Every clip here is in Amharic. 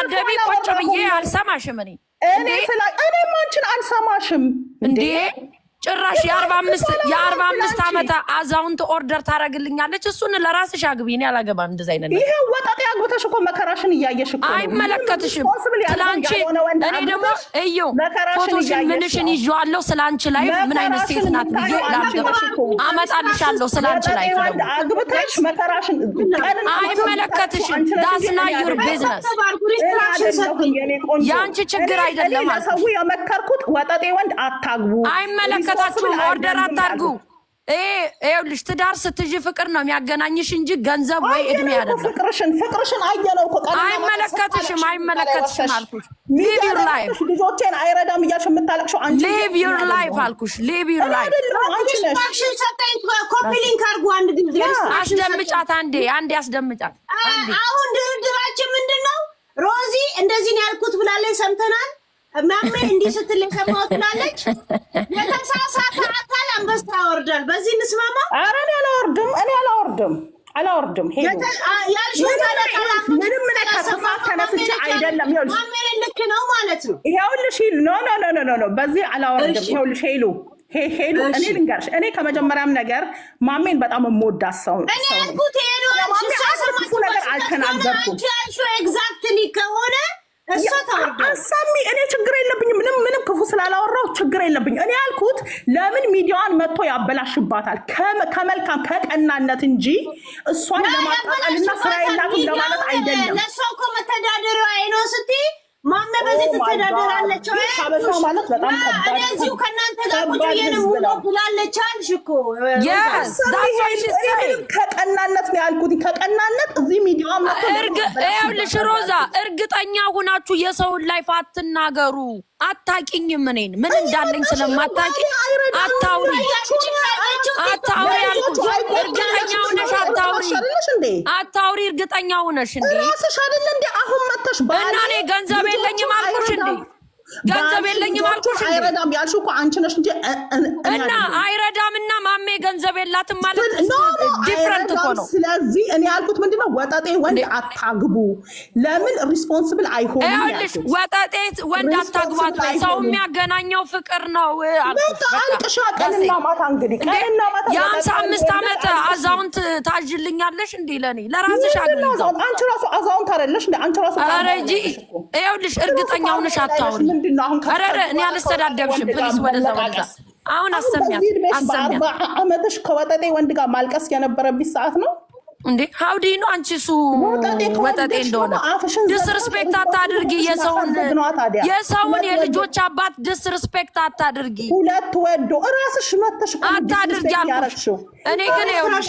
ስትሳደቢ ቁጭ ብዬ አልሰማሽም እኔ ማንችን አልሰማሽም እንዴ ጭራሽ የ45 ዓመት አዛውንት ኦርደር ታረግልኛለች እሱን ለራስሽ አግቢ እኔ አላገባም እንደዛ አይነት ይሄ ወጣጤ አግብተሽ እኮ መከራሽን እያየሽ እኮ አይመለከትሽም ስላንቺ እኔ ደግሞ እዩ ፎቶሽን ምንሽን ይዤዋለሁ ስላንቺ ላይ ምን አይነት ሴት ናት ብዬ አመጣልሻለሁ ስላንቺ ላይ አግብተሽ መከራሽን አይመለከትሽም ዳስና ዩር ቢዝነስ ያንቺ ችግር አይደለም ሰው የመከርኩት ወጣጤ ወንድ አታግቡ አይመለከታችሁም ኦርደር አታርጉ ይኸውልሽ ትዳር ስትይዥ ፍቅር ነው የሚያገናኝሽ እንጂ ገንዘብ ወይ እድሜ አይደለም ፍቅርሽን አየነው እኮ አይመለከትሽም አልኩሽ ሊቭ ዩር ላይፍ ልጆቼን አይረዳም እያልሽ የምታለቅሽው አንቺ ሊቭ ዩር ላይፍ አልኩሽ ሊቭ ዩር ላይፍ አክሽን ሰጠኝ ኮፒ ሊንክ አድርጉ አንድ ጊዜ አስደምጫት አንዴ አስደምጫት አሁን ድርድራችን ምንድነው ሮዚ እንደዚህ ነው ያልኩት ብላለች ሰምተናል ማሜ እንዲህ ስትል ሰማሁት ብላለች የተሳሳተ አካል አንበሳ ያወርዳል በዚህ እንስማማ ኧረ እኔ አላወርድም ያልሽው ምንም ከስፋት ተነስቼ አይደለም ይኸውልሽ ማሜ ልክ ነው ማለት ነው ይኸውልሽ ኖ በዚህ አላወርድም ይኸውልሽ ሄሉ እኔ ልንገርሽ እኔ ከመጀመሪያም ነገር ማሜን በጣም የምወዳት ሰው እኔ ያልኩት ሄሉ አንቺ ነገር አልተናገርኩም ኤግዛክትሊ ከሆነ አሳሚ እኔ ችግር የለብኝም ምንም ክፉ ስላላወራው ችግር የለብኝም እኔ ያልኩት ለምን ሚዲያዋን መጥቶ ያበላሽባታል ከመልካም ከቀናነት እንጂ እሷን ለማጣጣልና ስራ የላትም ለማለት አይደለም ለሰው እኮ መተዳደሪያ ነው ስትይ ማሜ በዚህ ትተዳደራለች ሀበሻ ማለት በጣም ከባድ እዚሁ ከእናንተ ጋር ቁጭ ብዬንም ሙሉ ብላለች አልሽ እኮ ከቀናነት ነው ያልኩት ከቀናነት እዚህ ሚዲያ ይኸውልሽ ሮዛ እርግጠኛ ሁናችሁ የሰውን ላይፍ አትናገሩ አታቂኝም እኔን ምን እንዳለኝ ስለማታቂ አታውሪ አልኩሽ እርግጠኛ ሆነሽ አታውሪ እርግጠኛ ሆነሽ እንዴ ራስሽ አይደል እንዴ አሁን መተሽ እና እኔ ገንዘብ የለኝም አልኩሽ እንዴ አይረዳም ያልሽው እኮ አንቺ ነሽ እንጂ እና አይረዳምና ማሜ ገንዘብ የላትም ማለት ዲፍረንት እኮ ነው ስለዚህ እኔ ያልኩት ምንድነው ወጣጤ ወንድ አታግቡ ለምን ሪስፖንሲብል አይሆንም ያልኩሽ ወጣጤ ወንድ አታግባት ሰው የሚያገናኘው ፍቅር ነው አልቅሻ ቀንና ማታ እንግዲህ ቀንና ማታ የ55 ዓመት አዛውንት ታጅልኛለሽ እንዴ ለኔ ለራስሽ አግልዛው አንቺ ራሱ አዛውንት አይደለሽ እንዴ አንቺ ራሱ አረጂ ይኸውልሽ እርግጠኛ ሆነሽ አታውሪ አረረ እኔ አልስተዳደብሽም ፕሊስ ወደዛ አሁን አሰሚያት አመትሽ ከወጣጤ ወንድ ጋር ማልቀስ የነበረብሽ ሰዓት ነው እንዴ ሀውዲ ነው አንቺ ሱ ወጣጤ እንደሆነ ዲስሪስፔክት አታድርጊ የሰውን የልጆች አባት ዲስሪስፔክት አታድርጊ ሁለት ወዶ ራስሽ መተሽ አታድርጊ አልኩሽ እኔ ግን ይኸውልሽ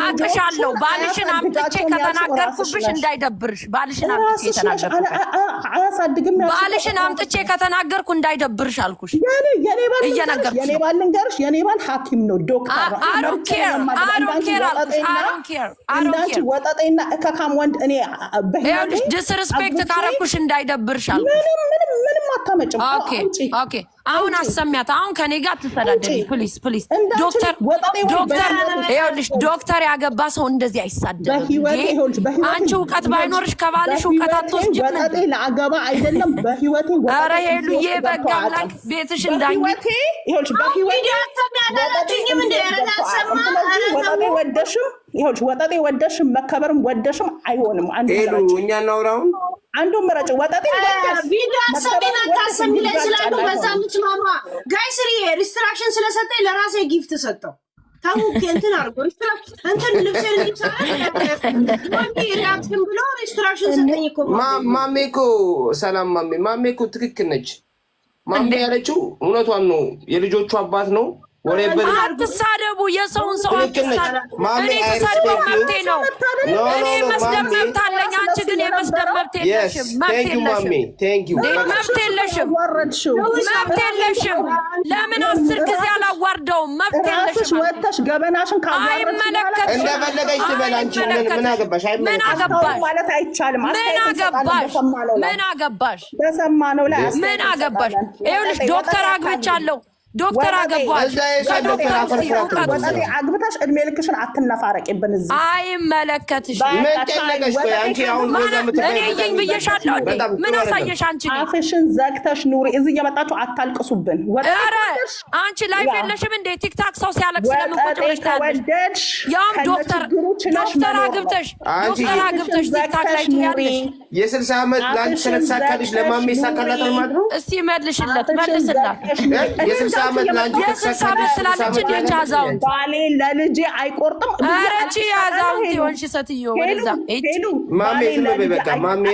አቅሻለሁ ባልሽን አምጥቼ ከተናገርኩብሽ እንዳይደብርሽ ባልሽን አምጥቼ ከተናገርኩ እንዳይደብርሽ አልኩሽ እየነገርኩሽ የኔ ባል ልንገርሽ የኔ ባል ሐኪም ነው ዶክተር እንዳንቺ ወጣጤና እከካም ወንድ እኔ ይኸውልሽ ዲስሪስፔክት ካረኩሽ እንዳይደብርሽ አልኩሽ ምንም አታመጭም ኦኬ አሁን አሰሚያት አሁን ከኔ ጋር ትሰዳደሪ ፕሊዝ ዶክተር ይኸውልሽ ዶክተር ያገባ ሰው እንደዚህ አይሳደብም አንቺ እውቀት ባይኖርሽ ከባልሽ እውቀት አትወስጂም ወጣጤ ለአገባ አይደለም በህይወቴ ኧረ ሄሉዬ በቃ አምላክ ቤትሽ እንዳኝ ይኸውልሽ ወጣጤ ወደሽም መከበርም ወደሽም አይሆንም እኛ እናውራውን አንዱ ምረጭ ወጣጤ ቪዲዮ አሰሚና ታሰሚ ላይ ስላሉ በዛ ምትማማ ጋይስሪ ሪስትራክሽን ስለሰጠኝ ለራሴ ጊፍት ሰጠው ታው እንትን አርጎ ሪስትራክሽን እንትን ልብስ ሪያክሽን ብሎ ሪስትራክሽን ሰጠኝ እኮ ማሜኮ ሰላም ማሜኮ ትክክል ነች ማሜ ያለችው እውነቷን ነው የልጆቹ አባት ነው አትሳደቡ የሰውን ሰው አትሳደቡ እኔ ተሳድበው መብቴ ነው እኔ መስደብ መብት አለኝ አንቺ ግን የመስደብ መብት የለሽም መብት የለሽም ለምን 10 ጊዜ አላዋርደውም መብት የለሽም ወጥተሽ ገበናሽን አይመለከትሽም እንደፈለገች ትበል አንቺ ምን አገባሽ ማለት አይቻልም ምን አገባሽ በሰማነው ላይ ምን አገባሽ ይኸውልሽ ዶክተር አግብቻለሁ ዶክተር አገባሽ ከዶክተር ወጣቴ አግብታሽ እድሜ ልክሽን አትነፋረቂብን። እዚህ አይመለከትሽም። እኔ ይኝ ብዬሻለሁ። ምን አሳየሽ አንቺ? አፍሽን ዘግተሽ ኑሪ። እዚህ እየመጣችሁ አታልቅሱብን። ኧረ አንቺ ላይፍ የለሽም እንዴ? ቲክታክ ሰው ሲያለቅስ ስለምን ቁጭ ብለሽ ታያለሽ? ያውም ዶክተር አግብተሽ ቲክታክ ላይ ትያለሽ። የ60 ዓመት ለአንቺ ስለተሳካልሽ ለማሜ ይሳካላታል ማለት ነው። እስቲ መልሽለት፣ መልስላት። የ60 ዓመት ለአንቺ የ60 ዓመት ስላለች እንዴት አዛውንት ባሌ ለልጄ አይቆርጥም። ኧረ እቺ አዛውንት የሆንሽ ሴትዮ ወደዛ ማሜ ዝም በይ በቃ። ማሜ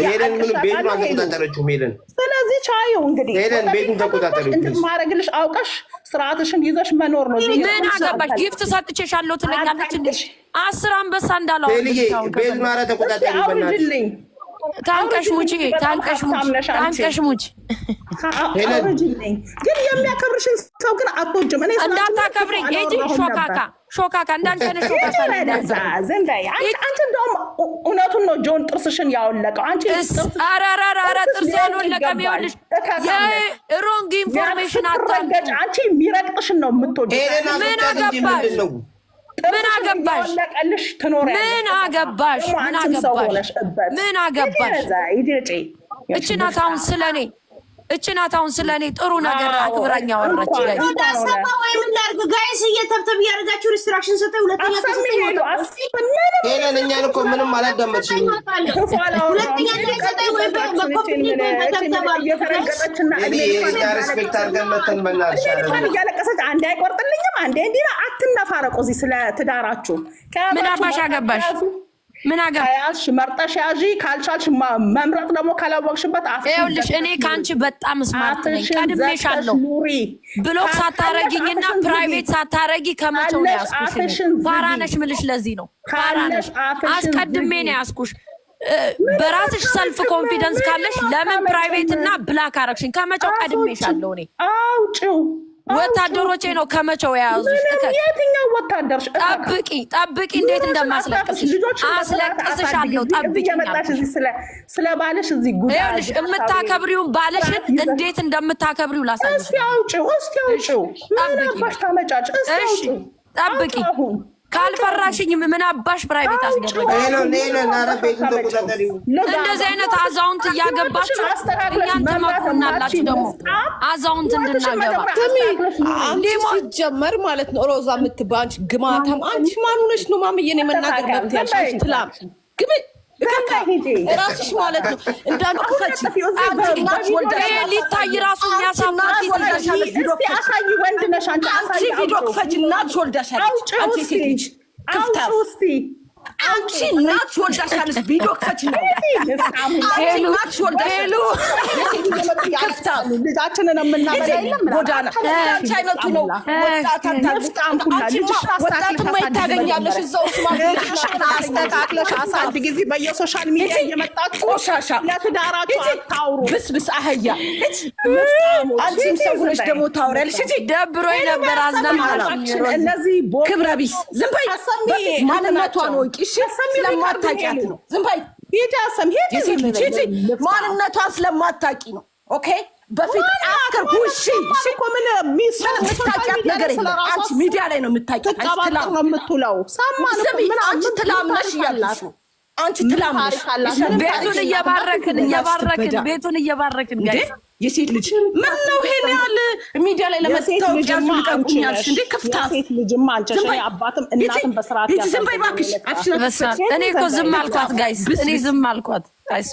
ሄደን ምን ቤቱን አልተቆጣጠረችውም። ሄደን ስለዚህ ቻዩ እንግዲህ ሄደን ቤቱን ተቆጣጠረች። ማድረግልሽ አውቀሽ ስርዓትሽን ይዘሽ መኖር ነው። ምን አገባሽ? ጊፍት ሰጥቼሻለሁ ትለኛለች እንዴ? 10 አንበሳ እንዳለው ቤቱን ኧረ ተቆጣጠሪ በእናትሽ። ታንቀሽ ሙጪ ግን የሚያከብርሽን ሰው ግን አትወጂም። እኔ እንዳታከብሪኝ ሂጂ። ሾካካ እንዳንቺ ነሽ። ሾካካ አንቺ እንደውም እውነቱን ነው ጆን ጥርስሽን ያወለቀው። አንቺ ኧረ ጥርስ ያልወለቀም ይኸውልሽ፣ የሮንግ ኢንፎርሜሽን አታንቺ። አንቺ የሚረቅጥሽን ነው የምትወጂው። ምን አገባሽ? ምን አገባሽ? እችናት አሁን ስለኔ ጥሩ ነገር አክብራኛ ወራች ጋይ ዳሰባ ወይ ምን ላርግ ጋይስ? እየተብተብ ያርጋችሁ ሪስትራክሽን ሰጠ። ሁለተኛ ሄለን እኛን እኮ ምንም አላዳመጥሽም። ሁለተኛ ሰጠ ወይ በኮፒኒ በተብተባል ሪስፔክት አድርገን መተን መናልሽ እያለቀሰች አንዴ አይቆርጥልኝም አንዴ እንዲህ አትነፋረቁ። እዚህ ስለ ትዳራችሁ ምን አባሽ አገባሽ? ምን አገባሽ? መርጠሽ ያዢ። ካልቻልሽ መምረጥ ደግሞ ካላወቅሽበት ይኸውልሽ፣ እኔ ከአንቺ በጣም ስማርት ነኝ። ቀድሜሻለሁ። ብሎክ ሳታረጊኝና ፕራይቬት ሳታረጊ ከመቼው ነው ያስኩሽ? ፋራነሽ ምልሽ ለዚህ ነው። ፋራነሽ አስቀድሜ ነው ያስኩሽ። በራስሽ ሰልፍ ኮንፊደንስ ካለሽ ለምን ፕራይቬት እና ብላክ አረግሽኝ? ከመቼው ቀድሜሻለሁ እኔ። አውጪው ወታደሮቼ ነው ከመቼው የያዙሽ? የትኛው ወታደርሽ? ጠብቂ፣ እንዴት እንደማስለቅስሽ አስለቅስሻለሁ። ጠብቂ። ስለ ባልሽ እዚህ ጉዳይ ይኸውልሽ፣ የምታከብሪውን ባልሽን እንዴት እንደምታከብሪው ላሳይሽ። እስቲ አውጪው። ምን አባሽ ታመጫጭ? እሺ ጠብቂ። ካልፈራሽኝ ምን አባሽ ፕራይቬት አስገባኝ? እንደዚህ አይነት አዛውንት እያገባችሁ እኛን ትመክሩናላችሁ። ደግሞ አዛውንት እንድናገባ ሲጀመር ማለት ነው። ሮዛ የምትባል አንቺ ግማታም፣ አንቺ ማን ሆነሽ ነው ማምዬን የመናገር መብት ያልሽ? ትላም ግብ ራስሽ ማለት ነው። እንዳንቀፈች ሊታይ ራሱ የሚያሳፍር ቪዲዮ ክፈች። እናትሽ ወልዳሻለች። አንቺ ሴት ልጅ ክፍታፍ አንቺ እናትሽ ወልዳሻለች። ቪዲዮ ክፈች። እናትሽ ወልዳሻለች። ልጃችንን የምናበላ የለም ጎዳና አንቺ አይነቱ ነው። ወጣትማ ይታገኛለሽ እዛው አስተካክለሽ አሳድ ጊዜ በየሶሻል ሚዲያ እየመጣችሁ ቆሻሻ ለትዳራችሁ አታውሩ። ብስብስ አህያ አንቺም ሰው ሆነሽ ደግሞ ታወሪያለሽ። ደብሮኝ ነበር አዝናለሁ። እነዚህ ክብረ ቢስ ዝም በይ። ማንነቷን ወቂ። እሺ ስለማታውቂያት ነው። ዝም በይ። ማንነቷን ስለማታውቂ ነው። ኦኬ በፊት አስከር ሁሺ እኮ ምን የምታውቂያት ነገር የለም። አንቺ ሚዲያ ላይ ነው የምታውቂያት። አንቺ ትላም ነሽ እያልኩሽ ነው። አንቺ ትላም ነሽ። ቤቱን እየባረክን ጋይስ የሴት ልጅ ምን ነው ይሄን ያህል ሚዲያ ላይ ለመታወቅ ያልቀቁኛልሽ እንዴ? ከፍታት ሴት ልጅማ አንቺ አባትም እናትም በስርዓት ያሳደገ። ዝም በይ እባክሽ። እኔ እኮ ዝም አልኳት ጋይስ። እኔ ዝም አልኳት ጋይስ።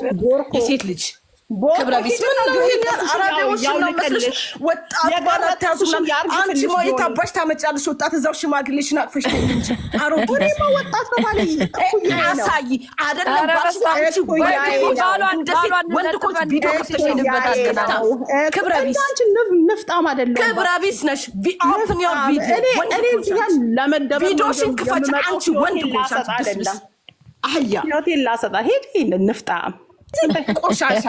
የሴት ልጅ ክብረ ቢስ ምን ነው ይሄን ያህል አራዳዎች ነው መስለሽ? ወጣት ባላት ያዙና አንቺ ማለት አባሽ ታመጫለሽ። ወጣት እዛው ሽማግሌሽን አቅፈሽ ነው እንጂ አሮጌ ወጣት ነው ማለት አሳይ አይደለም። ባሽ አንቺ ወንድ ኮች ቪዲዮ ከፍተሽ ነው። ክብረ ቢስ አንቺ ንፍጣም አይደለም። ክብረ ቢስ ነሽ። ኦፕን ዮር ቪዲዮ። እኔ እዚህ ጋር ለመደበቅ ቪዲዮሽን ክፈች። አንቺ ወንድ ኮች አይደለም። አህያ ሆቴል ላሰጣ ሄድ ንፍጣም ቆሻሻ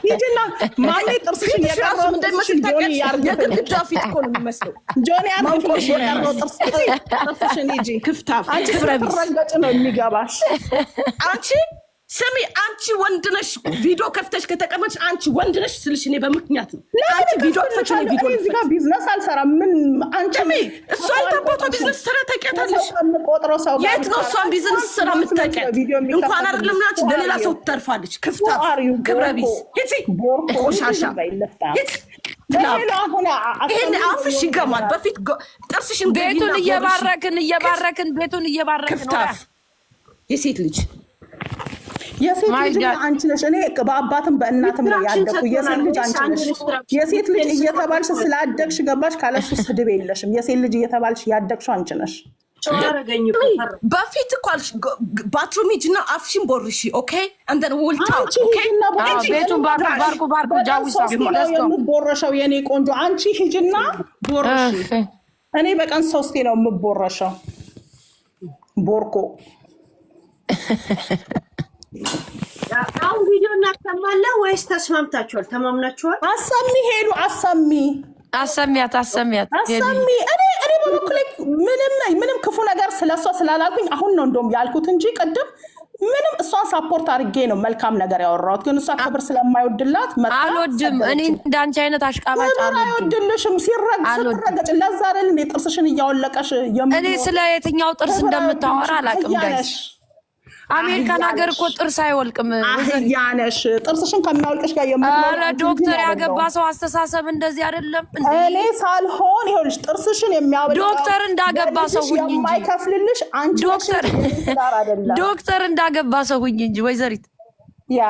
ሂጂና ማሜ ጥርስሽን የቀረው እንደምትል ጆኒ ያርግ። የግድግዳ ፊት እኮ ነው የሚመስለው። ጆኒ ያርግ የቀረው ጥርስሽን ሂጂ። ክፍታፍ አንቺ ረገጭ ነው የሚገባሽ። አንቺ ስሚ አንቺ ወንድ ነሽ ቪዲዮ ከፍተሽ ከተቀመጥሽ አንቺ ወንድ ነሽ ስልሽ እኔ በምክንያት ነው አንቺ ቪዲዮ ከፍተሽ ነው ቪዲዮ እዚህ ጋር ቢዝነስ አልሰራም ምን አንቺ እሷ የታባቷ ቢዝነስ ስራ ታውቂያታለሽ ቆጥሮ ሰው የት ነው እሷን ቢዝነስ ስራ የምታውቂያት እንኳን አይደለም ናች ለሌላ ሰው ትተርፋለች ክፍታ ክብረ ቢስ ይቺ ቆሻሻ ይሄን አፍሽ ይገማል በፊት ጥርስሽን ቤቱን እየባረክን ክፍታፍ የሴት ልጅ አንቺ ነሽ እኔ በአባትም በእናትም ነው ያደኩ የሴት ልጅ አንቺ ነሽ የሴት ልጅ እየተባልሽ ስላደግሽ ገባሽ ካለሱ ስድብ የለሽም የሴት ልጅ እየተባልሽ ያደግሽው አንቺ ነሽ በፊት እኮ አልሽ ባትሩም ሂጂና አፍሽን ቦርሺ ኦኬ and then we'll talk okay ቤቱን ባርኩ ጃዊሳ የምቦረሸው የኔ ቆንጆ አንቺ ሂጂና ቦርሺ እኔ በቀን 3 ነው የምቦረሸው ቦርኮ አሁን ቪዲዮ እናሰማለን ወይስ ተስማምታችኋል? ተማምናችኋል? አሰሚያት እኔ በበኩሌ ምንም ክፉ ነገር ስለሷ ስላላልኩኝ አሁን ነው እንደውም ያልኩት እንጂ ቀደም ምንም እሷን ሳፖርት አድርጌ ነው መልካም ነገር ያወራሁት። ግን እሷ ክብር ስለማይወድላት አልወድም። እኔ እንዳንቺ አይነት አሽቃባጭ አይወድልሽም። ሲረገጭ ለዛ አይደል እንደ ጥርስሽን እያወለቀሽ እኔ ስለ የትኛው ጥርስ እንደምታወራ አላውቅም ጋይስ አሜሪካን ሀገር እኮ ጥርስ አይወልቅም ያነሽ ጥርስሽን ከሚያወልቅሽ ጋር ኧረ ዶክተር ያገባ ሰው አስተሳሰብ እንደዚህ አይደለም እኔ ሳልሆን ይኸውልሽ ጥርስሽን የሚያወልቅ ዶክተር እንዳገባ ሰው ሁኝ እንጂ የማይከፍልልሽ አንቺ ዶክተር እንዳገባ ሰው ሁኝ እንጂ ወይዘሪት ያ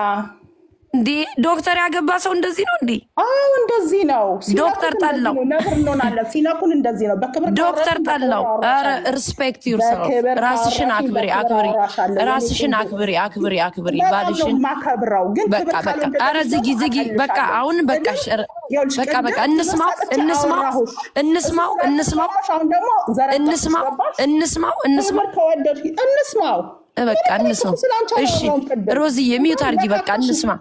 እንዴ ዶክተር ያገባ ሰው እንደዚህ ነው እንዴ? አዎ እንደዚህ ነው። ዶክተር ጠላው ነበር እንሆናለን። ሲነኩን እንደዚህ ነው። በክብር ዶክተር ጠላው። ኧረ ሪስፔክት ዩርሰልፍ ራስሽን አክብሪ። ራስሽን አክብሪ። ባልሽን ማከብራው ግን በቃ ኧረ ዝጊ በቃ አሁን በቃሽ። በቃ እንስማው በቃ እንስማው። እሺ ሮዝዬ ሚዩት አድርጊ። በቃ እንስማ።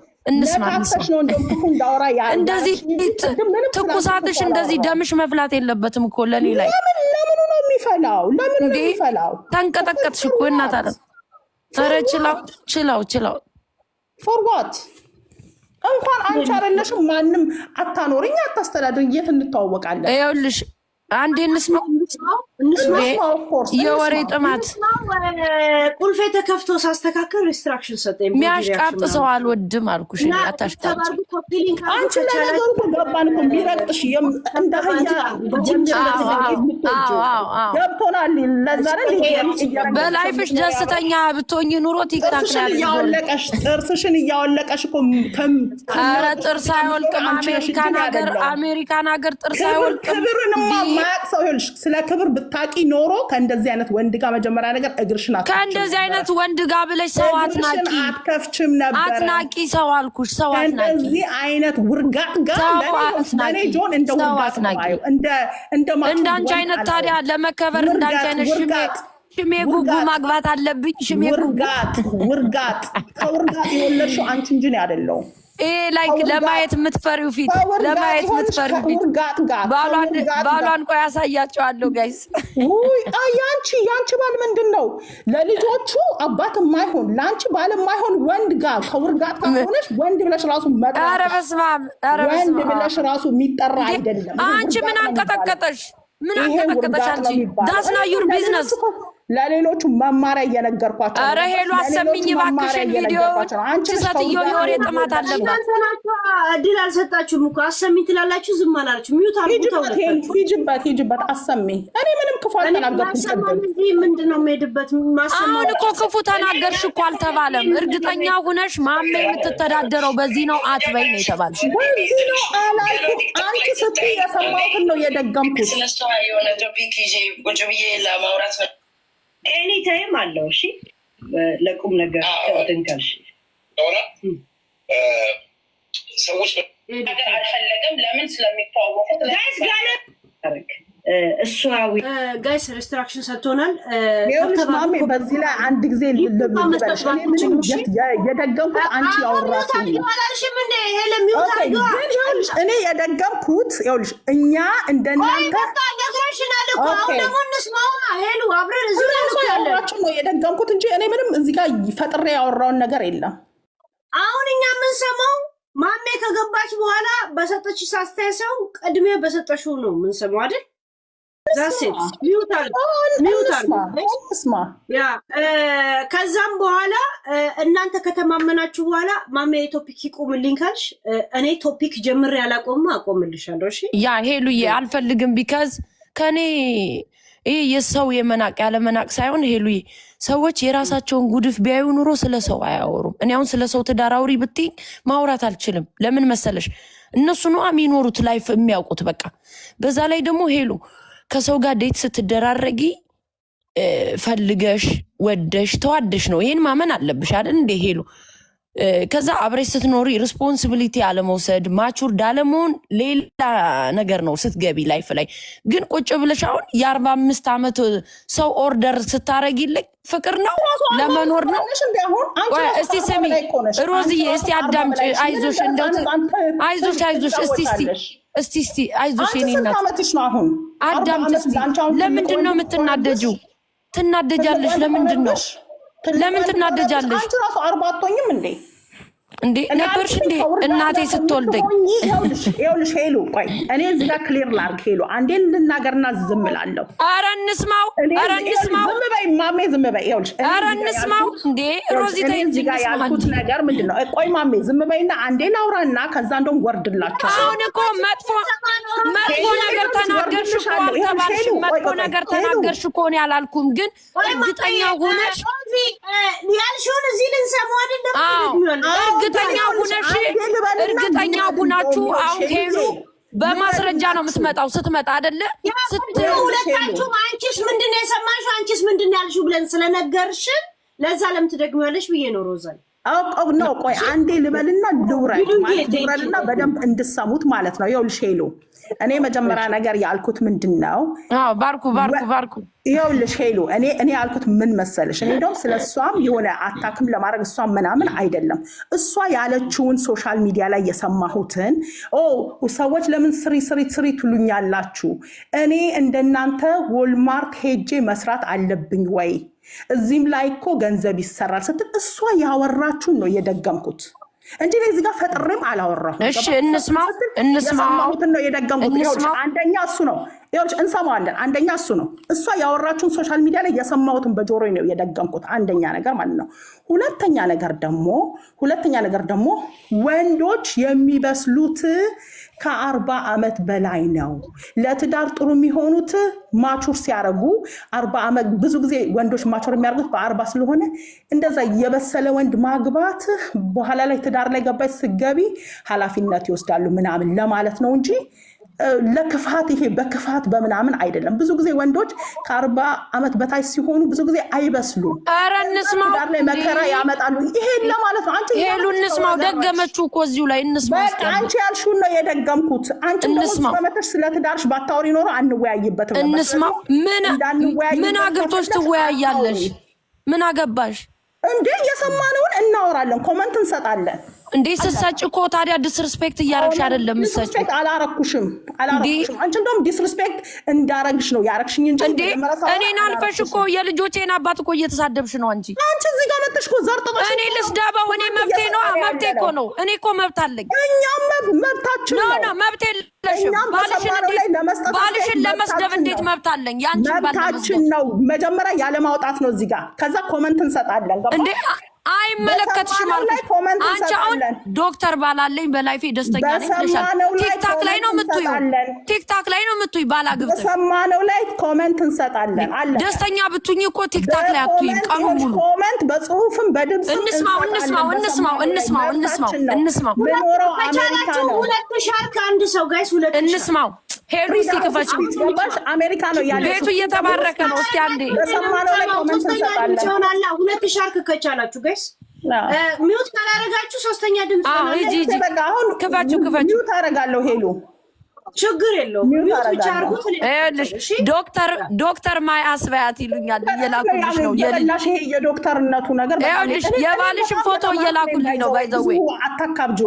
እንደዚህ ትኩሳትሽ እንደዚህ ደምሽ መፍላት የለበትም እኮ ለኔ ላይ ለምን ነው የሚፈላው? ተንቀጠቀጥሽ እኮ እናት አለ። ኧረ ችላው ፎር ዋት እንኳን አንቺ አይደለሽም ማንም አታኖርኝ አታስተዳድር የት እንተዋወቃለን? ይኸውልሽ አንዴ እንስማው የወሬ ጥማት ቁልፌ ተከፍቶ ሳስተካከል ሪስትራክሽን ሰጠኝ። የሚያሽቃብጥ ሰው አልወድም አልኩሽ። አታሽቃብጥ አንቺ ለነገሩ ገባን እኮ ቢረቅጥሽ ገብቶናል። ለዛ በላይፍሽ ደስተኛ ብትሆኝ ኑሮ ቲክታክ ጥርስሽን እያወለቀሽ እኮ ኧረ ጥርስ አይወልቅም። አሜሪካን ሀገር ጥርስ አይወልቅም። ክብርንማ ማያቅ ሰው ይኸውልሽ ስለ ክብር ብታቂ ኖሮ ከእንደዚህ አይነት ወንድ ጋር መጀመሪያ ነገር እግርሽን ከእንደዚህ አይነት ወንድ ጋር ብለሽ ሰው አትከፍችም ነበር። አትናቂ ሰው አልኩሽ። ሰው አትናቂ እንደዚህ አይነት ውርጋጥ ጋር ለኔ ጆን እንደ ውርጋጥ ነው እንዳንቺ አይነት ታዲያ ለመከበር እንዳንቺ አይነት ሽሜ ጉጉ ማግባት አለብኝ። ሽሜ ውርጋጥ ከውርጋጥ የወለድሽው አንቺ እንጂ ነው አይደለም። ላይክ ለማየት የምትፈሪው ፊት ባሏን ቆይ ያሳያቸዋለሁ ጋይስ። ያንቺ ባል ምንድን ነው ለልጆቹ አባት የማይሆን ለአንቺ ባል የማይሆን ወንድ ጋር ከውርጋጥ ሆነሽ ወንድ ብለሽ ራሱ ወንድ ብለሽ ራሱ የሚጠራ አይደለም። አንቺ ምን አንቀጠቀጠሽ? አንቺ ዳስና ዩር ቢዝነስ ለሌሎቹ መማሪያ እየነገርኳቸው። ኧረ ሄሉ አሰሚኝ እባክሽን ቪዲዮ። አንቺ ሴትዮ የወሬ ጥማት አለባት። እድል አልሰጣችሁም እኮ አሰሚኝ ትላላችሁ፣ ዝም አላችሁ። ሚዩት አድርጉ። ሂጂበት አሰሚኝ። እኔ ምንም ክፉ አልተናገርኩም። ምንድን ነው የምሄድበት? አሁን እኮ ክፉ ተናገርሽ እኮ አልተባለም። እርግጠኛ ሁነሽ ማሜ የምትተዳደረው በዚህ ነው አትበይ ነው የተባልሽ። በዚህ ነው አላልኩም። አንቺ ስትይ የሰማሁትን ነው የደገምኩት። የሆነ ቶፒክ ይዤ ቁጭ ብዬ ለማውራት ኤኒ ታይም አለው። እሺ ለቁም ነገር ትንካልሽ ሆነ ሰዎች ነገር አልፈለገም። ለምን ስለሚተዋወቁት ጋይስ ሪስትራክሽን ሰጥቶናል። ማሜ በዚህ ላይ አንድ ጊዜ ልበልሽ የደገምኩት አንቺ ያወራችሁ እኔ የደገምኩት ይኸውልሽ እኛ እንደናንተ አሁን ደግሞ እንስማው ሄሉ አብረን እዚህ ያወራችሁ ነው የደገምኩት እንጂ እኔ ምንም እዚህ ጋር ፈጥሬ ያወራውን ነገር የለም። አሁን እኛ የምንሰማው ማሜ ከገባች በኋላ በሰጠች ሳስተያየው ቀድሜ በሰጠሽው ነው የምንሰማው አይደል? ከዛም በኋላ እናንተ ከተማመናችሁ በኋላ ማሜ ቶፒክ ይቆምልኝ ካልሽ እኔ ቶፒክ ጀምሬ ያላቆም አቆምልሻለሁ። እሺ ያ ሄሉዬ አልፈልግም። ቢካዝ ከኔ ይሄ የሰው የመናቅ ያለመናቅ ሳይሆን ሄሉዬ ሰዎች የራሳቸውን ጉድፍ ቢያዩ ኑሮ ስለ ሰው አያወሩም። እኔ አሁን ስለ ሰው ትዳር አውሪ ብትይኝ ማውራት አልችልም። ለምን መሰለሽ? እነሱ ነው የሚኖሩት ላይፍ የሚያውቁት በቃ። በዛ ላይ ደግሞ ሄሉ ከሰው ጋር ዴት ስትደራረጊ ፈልገሽ ወደሽ ተዋደሽ ነው። ይሄን ማመን አለብሽ አይደል እንዴ ሄሉ? ከዛ አብረሽ ስትኖሪ ሪስፖንሲቢሊቲ አለመውሰድ ማቹርድ አለመሆን ሌላ ነገር ነው። ስትገቢ ላይፍ ላይ ግን ቁጭ ብለሽ አሁን የ45 ዓመት ሰው ኦርደር ስታረጊልኝ ፍቅር ነው ለመኖር ነው። እስቲ ስሚ ሮዝዬ፣ እስቲ አዳምጪ። አይዞሽ እንደው አይዞሽ እስቲ አይዞሽ የኔ እናት አዳምጪ እስቲ። ለምንድን ነው የምትናደጂው? ትናደጃለሽ። ለምንድን ነው ለምን ትናደጃለሽ? አንቺ ራሱ 40 አትሆኝም እንዴ ነበርሽ እንዴ እናቴ ስትወልደኝ? ይኸውልሽ ሄሉ ቆይ እኔ እዚህ ጋር ክሊር ላድርግ ሄሉ፣ አንዴ ልናገርና ዝም እላለሁ። ኧረ እንስማው፣ ኧረ እንስማው። ዝም በይ ማሜ ዝም በይ። ይኸውልሽ ኧረ እንስማው እንዴ ሮዚ ተይ እንጂ። እዚህ ጋር ያልኩት ነገር ምንድነው? ቆይ ማሜ ዝም በይና አንዴ ላውራና ከዛ እንደውም ወርድላችሁ። አሁን እኮ መጥፎ ነገር ተናገርሽ እኮ አልተባልሽ። መጥፎ ነገር ተናገርሽ እኮ እኔ አላልኩም። ግን እርግጠኛ ሆነሽ ያልሽውን እዚህ ልንሰማው አይደለም። እርግጠኛ ሁናችሁ አሁን ሄሉ በማስረጃ ነው የምትመጣው። ስትመጣ አይደለ ሁለታችሁም አንቺስ ምንድን ነው የሰማሽው? አንቺስ ምንድን ነው ያልሽው ብለን ስለነገርሽን ለዛ ለምን ትደግሚያለሽ ብዬ ነው ሮዛል። ነው ቆይ አንዴ ልበልና ልውረድና በደንብ እንድሰሙት ማለት ነው። ይኸውልሽ ሄሉ እኔ መጀመሪያ ነገር ያልኩት ምንድን ነው? ባርኩ ይኸውልሽ ሄሉ እኔ ያልኩት ምን መሰለሽ? እኔ እንደውም ስለ እሷም የሆነ አታክም ለማድረግ እሷም ምናምን አይደለም። እሷ ያለችውን ሶሻል ሚዲያ ላይ የሰማሁትን ሰዎች ለምን ስሪ ትሉኛላችሁ? እኔ እንደናንተ ዎልማርት ሄጄ መስራት አለብኝ ወይ? እዚህም ላይ እኮ ገንዘብ ይሰራል ስትል እሷ ያወራችሁን ነው የደገምኩት እንጂ እዚህ ጋር ፈጥሬም አላወራሁም። እሺ እንስማው ነው የደገምኩት። አንደኛ እሱ ነው ይኸውልሽ፣ እንሰማዋለን። አንደኛ እሱ ነው እሷ ያወራችሁን ሶሻል ሚዲያ ላይ የሰማሁትን በጆሮዬ ነው የደገምኩት። አንደኛ ነገር ማለት ነው። ሁለተኛ ነገር ደግሞ ወንዶች የሚበስሉት ከ40 ዓመት በላይ ነው። ለትዳር ጥሩ የሚሆኑት ማቹር ሲያረጉ 40 ዓመት። ብዙ ጊዜ ወንዶች ማቹር የሚያደርጉት በ40 ስለሆነ እንደዛ የበሰለ ወንድ ማግባት በኋላ ላይ ትዳር ላይ ገባች ስገቢ ኃላፊነት ይወስዳሉ ምናምን ለማለት ነው እንጂ ለክፋት ይሄ በክፋት በምናምን አይደለም። ብዙ ጊዜ ወንዶች ከ40 ዓመት በታች ሲሆኑ ብዙ ጊዜ አይበስሉም። ኧረ እንስማው ትዳር ላይ መከራ ያመጣሉ። ይሄን ለማለት ነው። አንቺ ሄሉ እንስማው። ደገመችው እኮ እዚሁ ላይ እንስማው። በቃ አንቺ ያልሽውን ነው የደገምኩት። አንቺ ደግሞ ስለመተሽ ስለ ትዳርሽ ባታወሪ ኖሮ አንወያይበትም ነበር። እንስማው። ምን አግብቶሽ ትወያያለሽ? ምን አገባሽ እንዴ? የሰማነውን እናወራለን፣ ኮመንት እንሰጣለን። እንዴ ስትሰጭ እኮ ታዲያ ዲስሪስፔክት እያረግሽ አይደለም የምትሰጪው። አላረኩሽም። አንቺ እንደውም ዲስሪስፔክት እንዳረግሽ ነው ያረግሽኝ እንጂ እንዴ እኔን አልፈሽ እኮ የልጆቼን አባት እኮ እየተሳደብሽ ነው አንቺ እዚህ ጋር መጥተሽ እኮ ዘርጥበሽ። እኔ ልስደባው? እኔ መብቴ ነው፣ መብቴ እኮ ነው። እኔ እኮ መብት አለኝ። እኛም መብታችን ነው። ኖ መብቴ የለሽም። ባልሽን ለመስደብ እንዴት መብት አለኝ? ያንቺን መብታችን ነው። መጀመሪያ ያለማውጣት ነው እዚህ ጋር። ከዛ ኮመንት እንሰጣለን። እንዴ አይመለከትሽም አልኩሽ። አንቺ አሁን ዶክተር ባላለኝ በላይፌ ደስተኛ ነኝ ብለሻል። ቲክታክ ላይ ነው የምትውይ ባላግብተሽ በሰማነው ላይ ኮመንት እንሰጣለን። ደስተኛ ብትውኝ እኮ ቲክታክ ላይ አትውይም ቀኑ ሙሉ። ኮመንት በጽሁፍም በድምጽ እንስማው። ምኖረው አሜሪካ ነው። ሁለት ሻርክ አንድ ሰው ጋይስ፣ ሁለት እንስማው። ሄዱ እስቲ ክፈች። አሜሪካ ነው ያለው። ቤቱ እየተባረከ ነው። እስቲ አንዴ በሰማነው ላይ ኮመንት እንሰጣለን። ሁለት ሻርክ ከቻላችሁ ጋይስ ሚውት ካላረጋችሁ ሶስተኛ ድምጽ ነው። ሂጂ ክፈቹ። ሚውት አረጋለሁ ሄሉ ችግር የለውም። ሚውት ብቻ አርጉት። ይኸውልሽ ዶክተር ማይ አስበያት ይሉኛል። እየላኩልሽ ነው የልላሽ ይሄ የዶክተርነቱ ነገር። ይኸውልሽ የባልሽን ፎቶ እየላኩልኝ ነው። ባይዘዌ አታካብጁ፣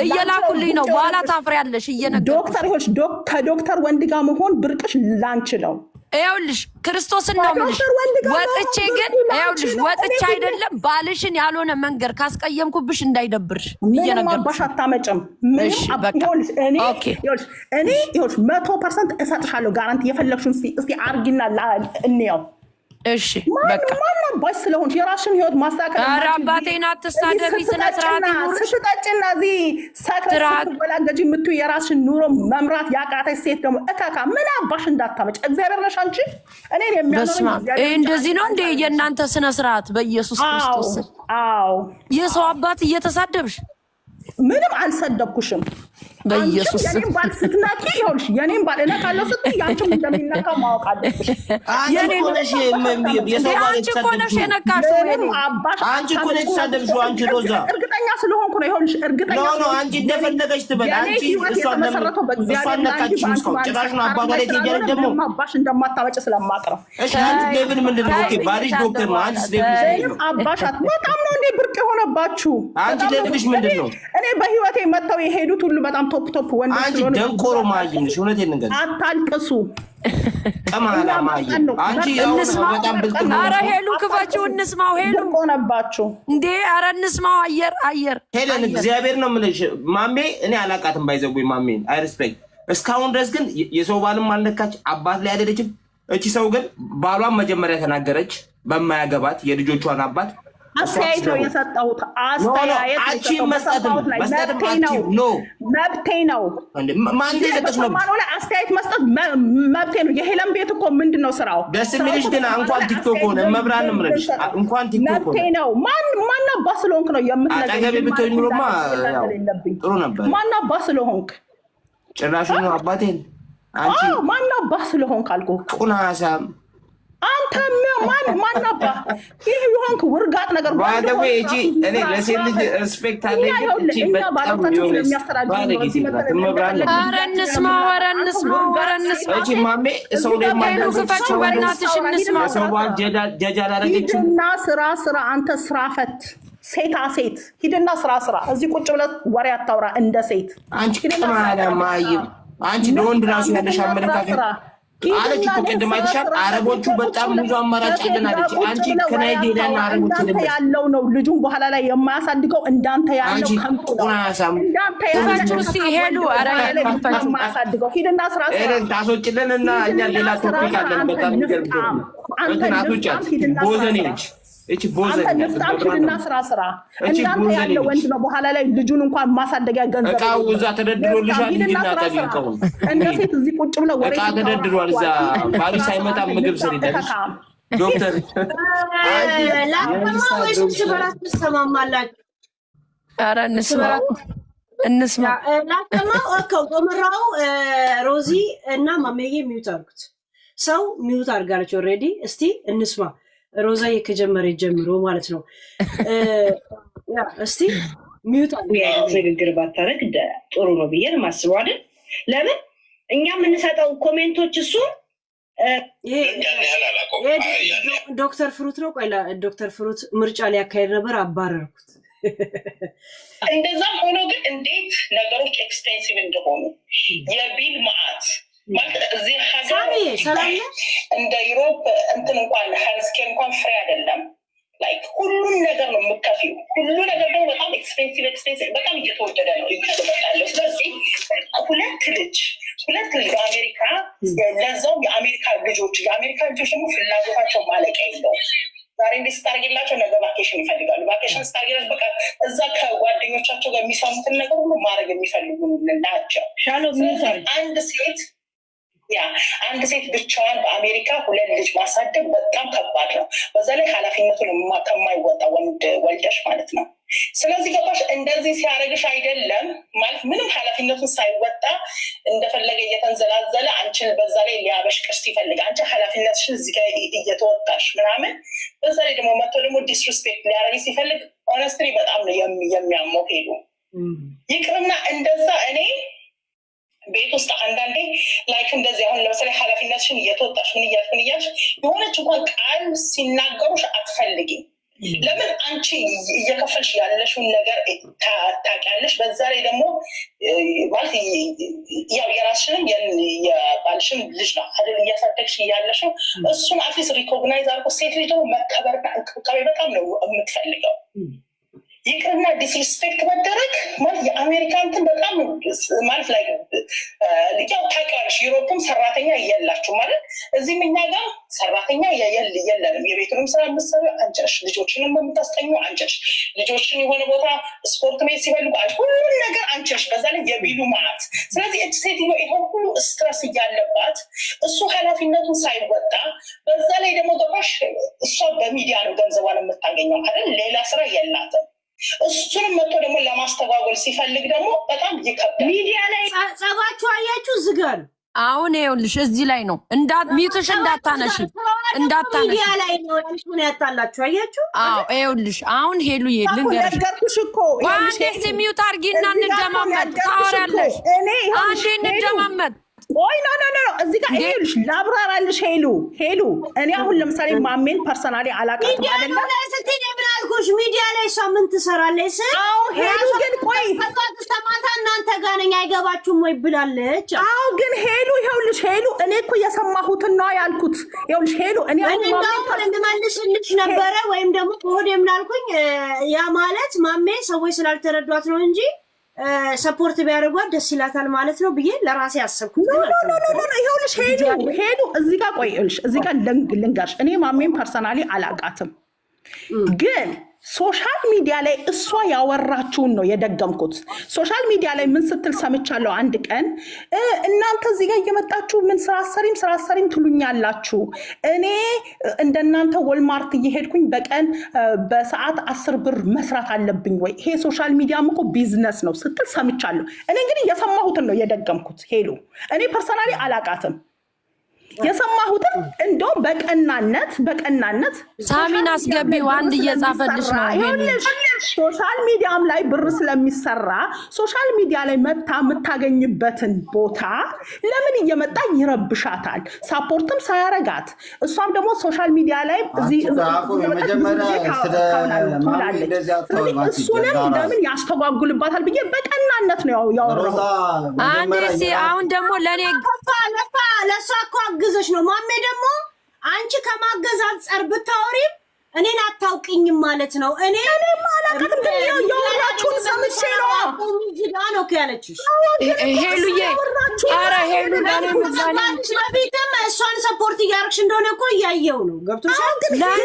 እየላኩልኝ ነው። በኋላ ታፍሪያለሽ። ዶክተር ይሆንሽ ከዶክተር ወንድ ጋር መሆን ብርቅሽ ላንች ነው። ይኸውልሽ ክርስቶስን ነው የምልሽ። ወጥቼ ግን ይኸውልሽ ወጥቼ አይደለም ባልሽን ያልሆነ መንገር ካስቀየምኩብሽ እንዳይደብርሽ እየነገርኩሽ አታመጭም። እሺ በቃ እኔ 100% እሰጥሻለሁ ጋራንቲ። የፈለግሽውን እስቲ አርጊና እንየው። እሺ በቃ ማን ባይ ስለሆንሽ የራስሽን ህይወት ማስተካከል ኧረ አባቴን አትሳደቢ። ስነ ስርዓት ይኑርሽ። ስትጠጪና እዚህ ሰክረሽ ስትበላገጂ የምትይው የራስሽን ኑሮ መምራት ያቃተሽ ሴት ደግሞ እካካ ምን አባሽ እንዳታመጭ። እግዚአብሔር ነሽ አንቺ እኔን የሚያኖረኝ እንደዚህ ነው እንዴ የእናንተ ስነ ስርዓት? በኢየሱስ ክርስቶስ አዎ የሰው አባት እየተሳደብሽ ምንም አልሰደብኩሽም። በኢየሱስ የኔን ባል ስትናቂ ይኸውልሽ የኔን ባል እነካለሁ ስትይ ያንቺም እንደሚነካ ማወቅ አለብሽ። አንቺ እኮ ነሽ የነካሽው። አንቺ እኮ ነሽ የተሳደብሽው። አንቺ ሮዛ እርግጠኛ ስለሆንኩ ነው። ይኸውልሽ እርግጠኛ ነው አንቺ እንደፈለገች ትበል። አንቺ እሷን ነካችሽ። ጭራሽ ነው አባባ ላይ ትሄጃለሽ። ደግሞ አባሽ እንደማታመጭ ስለማቅ ነው። እሺ አንቺ ዴቪድ ምንድን ነው? ኦኬ ባልሽ ዶክተር ነው። አንቺ ዴቪድ አባሻት በጣም ነው እንዴ ብርቅ የሆነባችሁ? አንቺ ዴቪድሽ ምንድን ነው? እኔ በህይወቴ መጥተው የሄዱት ሁሉ በጣም ቶፕ ወንድ አንቺ ደንቆሮ ማይም ነሽ። እውነቴን ንገር። አታልቅሱ። ቀማላ ማይም አንቺ ያው በጣም ብልጥ ነው። ኧረ ሄሉ ክፈችው እንስማው። ሄሉ ሆነባችሁ እንዴ? ኧረ እንስማው። አየር ሄለን እግዚአብሔር ነው የምልሽ ማሜ። እኔ አላቃትም ባይዘጉኝ ማሜን አይ ሪስፔክት። እስካሁን ድረስ ግን የሰው ባልም አልነካች፣ አባት ላይ አይደለችም። እቺ ሰው ግን ባሏን መጀመሪያ ተናገረች በማያገባት የልጆቿን አባት አስተያየት ነው የሰጠሁት። አስተያየት አንቺ መስጠትም መብቴ ነው። ማን እንደሰጠሽ ነው? አስተያየት መስጠት መብቴ ነው። የሄለን ቤት እኮ ምንድነው ስራው? ደስ የሚልሽ ግን እንኳን ቲክቶክ ሆነ መብራን ነው የምልሽ። እንኳን ቲክቶክ ሆነ መብቴ ነው። ማን አባ ስለሆንክ ነው የምትነግረኝ? አጠገቤ ብትሆኝ ኑሮማ ጥሩ ነበር። ማን አባ ስለሆንክ? ጭራሽ ነው አባቴን። አንቺ ማን አባ ስለሆንክ አልኩህ። ቁናሳም አንተ ማን አባ ይሄ ይሆንክ ውርጋጥ ነገር ባደው እጂ እኔ ለሴት ልጅ ሪስፔክት አለኝ። እጂ በጣም ነው ባለጊዜ ኧረ እንስማው። እጂ ማሜ ሰው ላይ ሄሉ ክፈችው በእናትሽ እንስማው። ሰው ባል ጀጃ አላረገችም። ሂድና ስራ አንተ ስራ ፈት ሴት ሂድና ስራ እዚህ ቁጭ ብለህ ወሬ አታውራ እንደ ሴት። አንቺ ከማላ ማይም አንቺ ለወንድ ራሱ ያለሽ አመለካከት አለች እኮ ቅድም አይተሻል። አረቦቹ በጣም ብዙ አማራጭ አለን አለች። አንቺ ከናይጄሪያና አረቦቹ እንዳንተ ያለው ነው ልጁን በኋላ ላይ የማያሳድገው እንዳንተ ያለው ከንቱ ነው። ክፈችው እስኪ ሄሉ። ኧረ የማያሳድገው ሂድና ስራ ታስወጭልንና እኛ ሌላ ቶፒክ አለን። በጣም የሚገርም እናቶቻት ቦዘኔ ነች እቺ ቦዘኔ ሂድና ስራ እንዳንተ ያለው ወንድ ነው በኋላ ላይ ልጁን እንኳን ማሳደጊያ ገንዘብ እቃው እዛ ተደድሮልሻል። ሂድና ጠቢቀው እንደ ሴት እዚህ ቁጭ ብለው ወሬ እቃ ተደድሯል። እዛ ባሪ ሳይመጣ ምግብ ስሪ ደልሽ ዶክተር ላማ ወይስ በራስ ተሰማማላችሁ? ኧረ እንስማ ላማ ወመራው ሮዚ እና ማሜዬ ሚውት አድርጉት። ሰው ሚውት አድርጋለች ኦልሬዲ። እስቲ እንስማ ሮዛ ከጀመረ ጀምሮ ማለት ነው። እስቲ ሚውት ንግግር ባታረግ ጥሩ ነው ብዬ ነው የማስበው አይደል? ለምን እኛ የምንሰጠው ኮሜንቶች እሱ ዶክተር ፍሩት ነው። ቆይ ዶክተር ፍሩት ምርጫ ሊያካሄድ ነበር፣ አባረርኩት። እንደዛም ሆኖ ግን እንዴት ነገሮች ኤክስፔንሲቭ እንደሆኑ የቢል ማዕት ማለት እዚህ ሀገር እንደ ዩሮፕ እንትን እንኳን ሄልስኬር እንኳን ፍሬ አይደለም። ላይክ ሁሉም ነገር ነው የምከፊው። ሁሉ ነገር ደግሞ በጣም ኤክስፔንሲቭ በጣም እየተወደደ ነው ያለው። ስለዚህ ሁለት ልጅ በአሜሪካ ለዛው የአሜሪካ ልጆች ደግሞ ፍላጎታቸው ማለቂያ የለውም። ዛሬ እንዲህ ስታርጌላቸው ነገ ቫኬሽን ይፈልጋሉ። ቫኬሽን ስታርጌላቸው በቃ እዛ ከጓደኞቻቸው ጋር የሚሰሙትን ነገር ሁሉ ማድረግ የሚፈልጉ ናቸው። አንድ ሴት ብቻዋን በአሜሪካ ሁለት ልጅ ማሳደግ በጣም ከባድ ነው። በዛ ላይ ኃላፊነቱን ከማይወጣ ወንድ ወልደሽ ማለት ነው። ስለዚህ ገባሽ? እንደዚህ ሲያደርግሽ አይደለም ማለት ምንም ኃላፊነቱን ሳይወጣ እንደፈለገ እየተንዘላዘለ አንቺን በዛ ላይ ሊያበሽቅሽ ሲፈልግ አንቺ ኃላፊነትሽን እዚህ ጋር እየተወጣሽ ምናምን፣ በዛ ላይ ደግሞ መጥቶ ደግሞ ዲስሪስፔክት ሊያደርግ ሲፈልግ ሆነስትሪ በጣም ነው የሚያመው። ሄዱ ይቅርና እንደዛ እኔ ቤት ውስጥ አንዳንዴ ላይክ እንደዚህ አሁን ለምሳሌ ኃላፊነትሽን እየተወጣሽ ምን እያልሽ የሆነች እንኳን ቃል ሲናገሩሽ አትፈልጊም። ለምን አንቺ እየከፈልሽ ያለሽውን ነገር ታውቂያለሽ። በዛ ላይ ደግሞ ማለት ያው የራስሽንም የባልሽን ልጅ ነው አይደል እያሳደግሽ ያለሽው። እሱን አትሊስት ሪኮግናይዝ አድርጎ ሴት ልጅ ደግሞ መከበርና እንክብካቤ በጣም ነው የምትፈልገው። ይቅርና ዲስሪስፔክት መደረግ ማለት የአሜሪካ እንትን በጣም ማለት ላይ ያው ታውቂዋለሽ፣ ዩሮፕም ሰራተኛ የላችሁ ማለት እዚህም እኛ ጋር ሰራተኛ የለንም። የቤቱንም ስራ የምትሰሩ አንቺ ነሽ፣ ልጆችንም የምታስጠኙ አንቺ ነሽ። ልጆችን የሆነ ቦታ ስፖርት ሜት ሲፈልጉ ሁሉን ነገር አንቺ ነሽ። በዛ ላይ የቢሉ ማለት ስለዚህ እች ሴትዮ ይሆን ሁሉ ስትረስ እያለባት እሱ ኃላፊነቱን ሳይወጣ በዛ ላይ ደግሞ ገባሽ እሷ በሚዲያ ነው ገንዘቧን የምታገኘው አይደል፣ ሌላ ስራ የላትም። እሱንም መጥቶ ደግሞ ለማስተጓጎል ሲፈልግ ደግሞ በጣም ይከብዳል። ሚዲያ ላይ ጸባችሁ አያችሁ ዝጋሉ። አሁን ይኸውልሽ እዚህ ላይ ነው ሚትሽ እንዳታነሺ ሚዲያ ላይ ነው ምን ያጣላችሁ አያችሁ። አዎ ይኸውልሽ አሁን ሄሉ ልንገርሽ ዋንዴስ ሚውት አርጊና እንደማመጥ ታወራለሽ። አንዴ እንደማመጥ ወይ ኖ እዚህ ጋር ይኸውልሽ ላብራራልሽ። ሄሉ እኔ አሁን ለምሳሌ ማሜን ፐርሰናሊ አላውቃትም አይደለም አልኩሽ። ሚዲያ ላይ እሷ ምን ትሰራለች? አዎ ሄሉ ግን ቆይ ተማታ እናንተ ጋር ነኝ አይገባችሁም ወይ ብላለች። አዎ ግን ሄሉ ይኸውልሽ እኔ እኮ የሰማሁትን ነው ያልኩት። ይኸውልሽ ሄሉ እኔ እንመልስልሽ ነበረ ወይም ደግሞ ወደ ምን አልኩኝ ያ ማለት ማሜ ሰዎች ስላልተረዷት ነው እንጂ ሰፖርት ቢያደርጓት ደስ ይላታል ማለት ነው ብዬ ለራሴ አሰብኩት። ይኸውልሽ ሄሉ እዚህ ጋር ቆይ ይኸውልሽ እዚህ ጋር ልንገርሽ እኔ ማሜን ፐርሰናሊ አላውቃትም ግን ሶሻል ሚዲያ ላይ እሷ ያወራችውን ነው የደገምኩት። ሶሻል ሚዲያ ላይ ምን ስትል ሰምቻለሁ አንድ ቀን እናንተ እዚህ ጋር እየመጣችሁ ምን ስራ አሰሪም ትሉኛላችሁ፣ እኔ እንደናንተ ወልማርት እየሄድኩኝ በቀን በሰዓት 10 ብር መስራት አለብኝ ወይ? ይሄ ሶሻል ሚዲያም እኮ ቢዝነስ ነው ስትል ሰምቻለሁ። እኔ እንግዲህ የሰማሁትን ነው የደገምኩት። ሄሉ እኔ ፐርሰናሊ አላውቃትም። የሰማሁትን እንደውም በቀናነት ሳሚን አስገቢው አንድ እየጻፈልሽ ነው። ሶሻል ሚዲያም ላይ ብር ስለሚሰራ ሶሻል ሚዲያ ላይ መታ የምታገኝበትን ቦታ ለምን እየመጣ ይረብሻታል? ሳፖርትም ሳያረጋት እሷም ደግሞ ሶሻል ሚዲያ ላይ እሱንም ለምን ያስተጓጉልባታል ብዬ በቀናነት ነው ያወራው። አሁን ደግሞ ለእኔ ለእሷ እኮ አግዘሽ ነው። ማሜ ደግሞ አንቺ ከማገዝ አንጻር ብታወሪም እኔን አታውቅኝም ማለት ነው። እኔ ማላቀም ግን ያወራችሁን ሰምቼ ነው ነው ያለችሽ ሄሉዬ። ኧረ ሄሉ ለኔ አንቺ በፊትም እሷን ሰፖርት እያደረግሽ እንደሆነ እኮ እያየው ነው። ገብቶሻል? ለኔ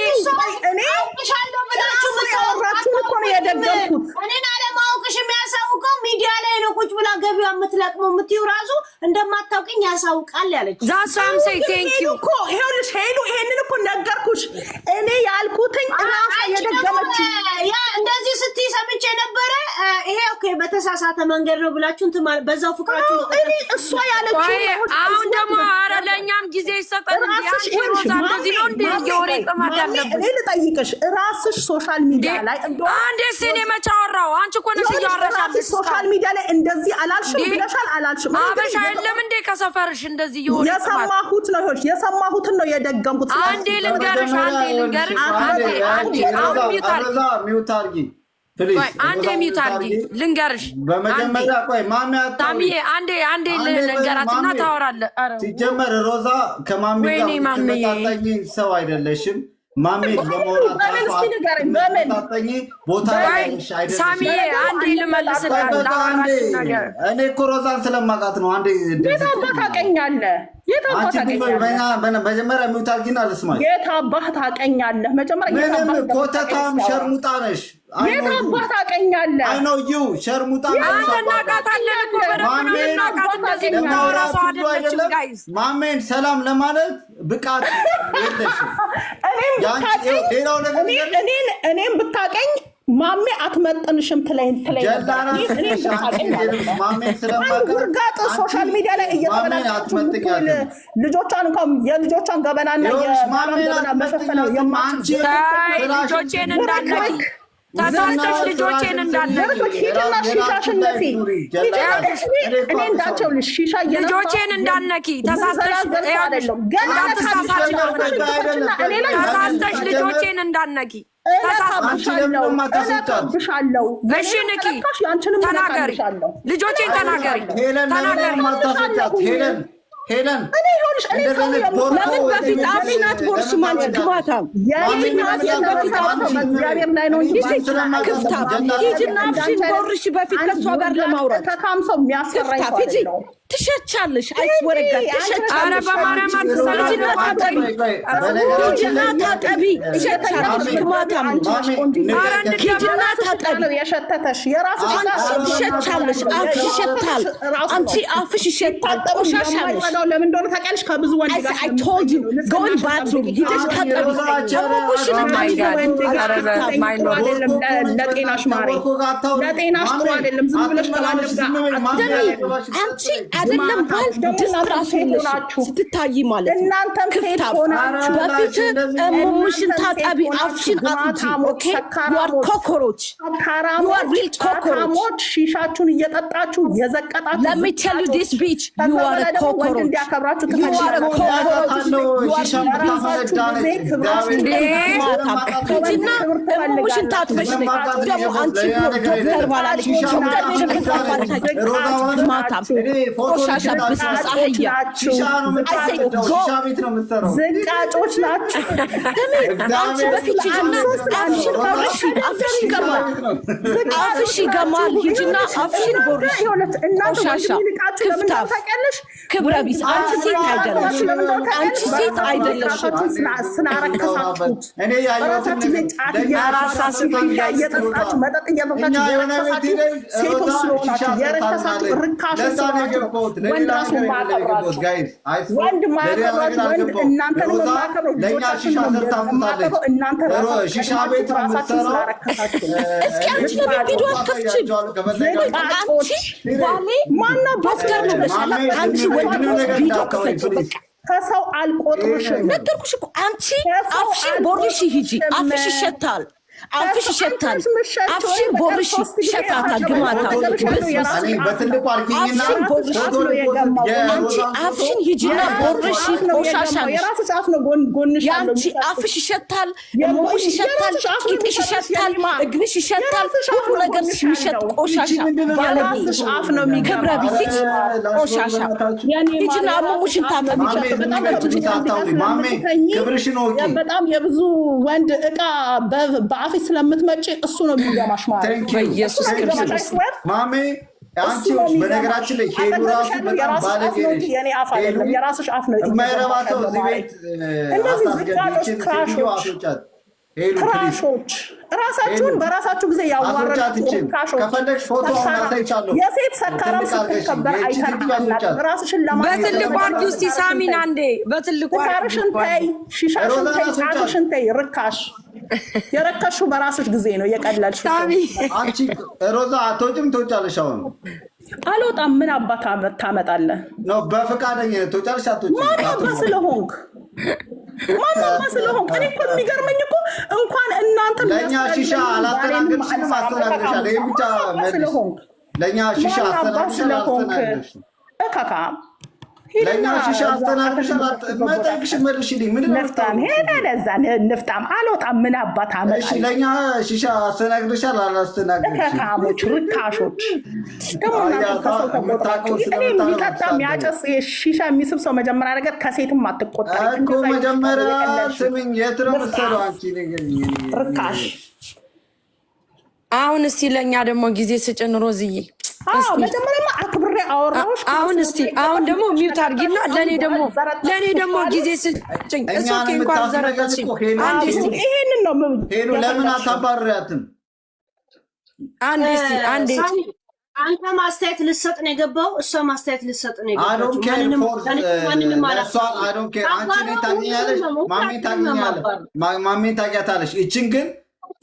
እኔ አውቅሻለሁ ብላችሁ ያወራችሁን እኮ ነው የደገምኩት። እኔን አለማወቅሽ የሚያሳውቀው ሚዲያ ላይ ነው። ቁጭ ብላ ገቢዋ የምትለቅመው የምትይው ራሱ እንደማታውቅኝ ያሳውቃል ያለች ዛሳም ሴይ ቴንክ ዩ እኮ ይኸውልሽ ሄሉ ይሄንን እኮ ነገርኩሽ እኔ ያልኩትኝ ራሷ የደገመች ያ እንደዚህ ስትይ ሰምቼ ነበረ። ይሄ ኦኬ በተሳሳተ መንገድ ነው ብላችሁ እንትን ማለት በዛው ፍቅራችሁ እኔ እሷ ያለችው አሁን ደግሞ ኧረ ለእኛም ጊዜ ይሰጠን እንጂ ሮዛ እንደዚህ ነው እንደ የወሬ ጥማት ያለብሽ። እኔ ልጠይቅሽ ራስሽ ሶሻል ሚዲያ ላይ አንዴ እኔ መቼ አወራሁ? አንቺ እኮ ነሽ እያወራሻለሽ። ሶሻል ሚዲያ ላይ እንደዚህ አላልሽም ብለሻል አላልሽም? አበሻ የለም እንደ ከሰፈርሽ እንደዚህ የወሬ ጥማት የሰማሁትን ነው የደገምኩት። አንዴ ልንገርሽ ሚውት አድርጊ አንዴ ሚውት አድርጊ ልንገርሽ። በመጀመሪያ ቆይ ማሚ ታሚዬ አንዴ ልንገራትና ታወራለህ። ሲጀመር ሮዛ ከማሚ ጋር ተመጣጣኝ ሰው አይደለሽም። ማሚ ለሞራታ ተመጣጣኝ ቦታ ያለሽ አይደለሽ። ሳሚዬ አንዴ ልመልስልህ። እኔ እኮ ሮዛን ስለማውቃት ነው። አንዴ የታባህ ታውቀኛለህ? መጀመሪያ ሚውት አድርጊና ልስማሽ። የታባህ ታውቀኛለህ? መጀመሪያ ምንም ኮተታም ሸርሙጣ ነሽ። የታባህ ታውቀኛለህ? አይ ኖ ዩ ሸርሙጣ ማሜን ሰላም ለማለት ብቃት የለሽም። እኔም ብታውቀኝ ማሜ አትመጥንሽም ትለይንጉርጋጥ ሶሻል ሚዲያ ላይ እየተበላችሁ ልጆቿን እንኳን የልጆቿን ገበናና የማን ገበና መሸፈን የማትችል ልጆቼን እንዳለኝ ተሳስተሽ ልጆቼን እንዳነኪ ልጆቼን እንዳነኪ ተሳስተሽ ልጆቼን እንዳነኪ እሺ ንኪ ተናገሪ ልጆቼን ተናገሪ ሄለን ለምን በፊት አፍሽናት ቦርሽ ማንች ግማታም እግዚአብሔር ላይ ነው እንጂ ክፍታም ሂጂና አፍሽን ቦርሽ በፊት ከሷ ጋር ለማውራት ከካምሰው የሚያሰራ ነው ትሸቻለሽ አይስወረጋት ትሸቻለሽ ኧረ በማርያም አትሰላም ሂጂና ታጠቢ ትሸቻለሽ ግማታም ሂጂና ታጠቢ የሸተተሽ የራስሽ ትሸቻለሽ አፍሽ ይሸታል አንቺ አፍሽ ይሸታል ቆሻሻለሽ ለምን እንደሆነ ታውቂያለሽ ከብዙ ወንድ ጋር I told you go in bathroom ሂጂሽ ታጠቢ ለጤናሽ ማሪ ለጤናሽ ጥሩ አይደለም ዝም ብለሽ ከማንም ጋር አንቺ አይደለም ባል ዲስትራስ ሆናችሁ ስትታይ ማለት እናንተም ሴት ሆናችሁ በፊት ሙሙሽን ታጠቢ አፍሽን አጥጂ ኦኬ you are cockroach you are real cockroach ሺሻችሁን እየጠጣችሁ የዘቀጣችሁ let me tell you this bitch you are a cockroach እንዲያከብራችሁ you are a cockroach ሙሙሽን ታጥበሽ ደግሞ አንቺ ዶክተር ባላለች ማታም ቆሻሻ ብስብስ አህያ ዝቃጮች ናችሁ አንቺ በፊት ሂጂና አፍሽን ቦርሺ አፍሽ ይገማል አፍሽ ይገማል ሂጂና አፍሽን ቦርሺ ቆሻሻ ክፍታፍ ክብረ ቢስ አንቺ ሴት አይደለሽ አንቺ ሴት አይደለሽ ስናረከሳችሁት እየጠጣችሁ መጠጥ እየጠጣችሁ የረከሳችሁ ሴቶች ስለሆናችሁ የረከሳችሁ ርካሾች ስለሆናችሁ ወንድ ራሱ ማያከብራችሁ ወንድ ማያከብራችሁ ወንድ እናንተን ማያከብረው ልጆቻችን ማያከብረው እናንተ ራሳችሁ ስላረከሳችሁ እስኪ አንቺ ለምን ቪዲዮ አትከፍቺም አንቺ ባሌ ማነው ዶክተር ነው ብለሻል አንቺ ወንድ ቪዲዮ ክፈች ከሰው አልቆጥርሽም ነገርኩሽ እኮ አንቺ አፍሽን ቦርሺ ሂጂ አፍሽ ይሸታል አፍሽ ይሸታል አፍሽን ቦርሺ ይሸታታል ግማታ በትልቁ አርጊኝና አንቺ አፍሽን ሂጂና ቦርሺ ቆሻሻ የራስሽ አፍ ነው ጎንሽ ያንቺ አፍሽ ይሸታል ሙሙሽ ይሸታል ቂጥሽ ይሸታል እግርሽ ይሸታል ሁሉ ነገር ይሸት ቆሻሻ የራስሽ አፍ ነው ክብረ ቢት ቆሻሻ ሂጂና ሙሙሽን ታጠቢ በጣም የብዙ ወንድ እቃ አፍሽ ስለምትመጪ እሱ ነው የሚገማሽ ማለት በኢየሱስ ክርስቶስ ማሜ አንቺዎች በነገራችን ላይ ሄሉ ራሱ በጣም ባለጌ ነሽ የኔ አፍ አይደለም የራስሽ አፍ ነው የማይረባ ሰው እዚህ ቤት አታስገቢችን ሴትዮ አስወጫት ሄሉ ክራሾች ራሳችሁን በራሳችሁ ጊዜ ያዋረዳችሁ ከፈለግሽ ፎቶ አሳይቻለሁ የሴት ሰካራም ስትከበር አይተናል ራስሽን ለማለት በትልቁ አርጊ ውስጥ ሳሚን አንዴ በትልቁ አርጊሽን ተይ ሺሻሽን ተይ ጫትሽን ተይ ርካሽ የረከሹ በራስሽ ጊዜ ነው የቀለልሽ አንቺ ሮዛ አትወጪም ትወጫለሽ አሁን አልወጣም ምን አባታ ታመጣለህ ነው በፈቃደኛ ትወጫለሽ አትወጪም ማን ስለሆንክ ማማ ስለሆንክ እኔ እኮ የሚገርመኝ እኮ እንኳን እናንተ ለኛ ሺሻ አላስተናግድሽም አስተናግድሻለሁ ይሄ ብቻ ስለሆንክ ለኛ ሺሻ አስተናግድሽ እካካ ለኛ ሺሻ አስተናግድሻለሁ መጠቅሽ መልሽልኝ ምን ነፍጣም ሄዳ ለዛ ነፍጣም አልወጣም ምን አባት አመጣ እሺ ለኛ ሺሻ አስተናግድሻለሁ አላስተናግድሽ እካካሞች ርካሾች ደግሞ ከሰው ተቆጣጣችሁ እኔ የሚጠጣም ያጨስ ሺሻ የሚስብ ሰው መጀመሪያ ነገር ከሴትም አትቆጣ እኮ መጀመሪያ ስምኝ የትረምሰለው አንቺ ነገኝ ርካሽ አሁን እስቲ ለኛ ደግሞ ጊዜ ስጭን ሮዝዬ መጀመሪያማ አክብሬ አወራሁሽ አሁን እስቲ አሁን ደግሞ ሚውት አድርጊና ለኔ ደግሞ ጊዜ ስጭኝ እሱ እንኳን ዘረጋችኝ አንዴ እስቲ ይሄንን ነው ሄሉ ለምን አታባርያትም አንዴ አንተ ማስተያየት ልሰጥ ነው የገባው እሷ ማስተያየት ልሰጥ ነው የገባው ማሜን ታውቂያታለሽ እችን ግን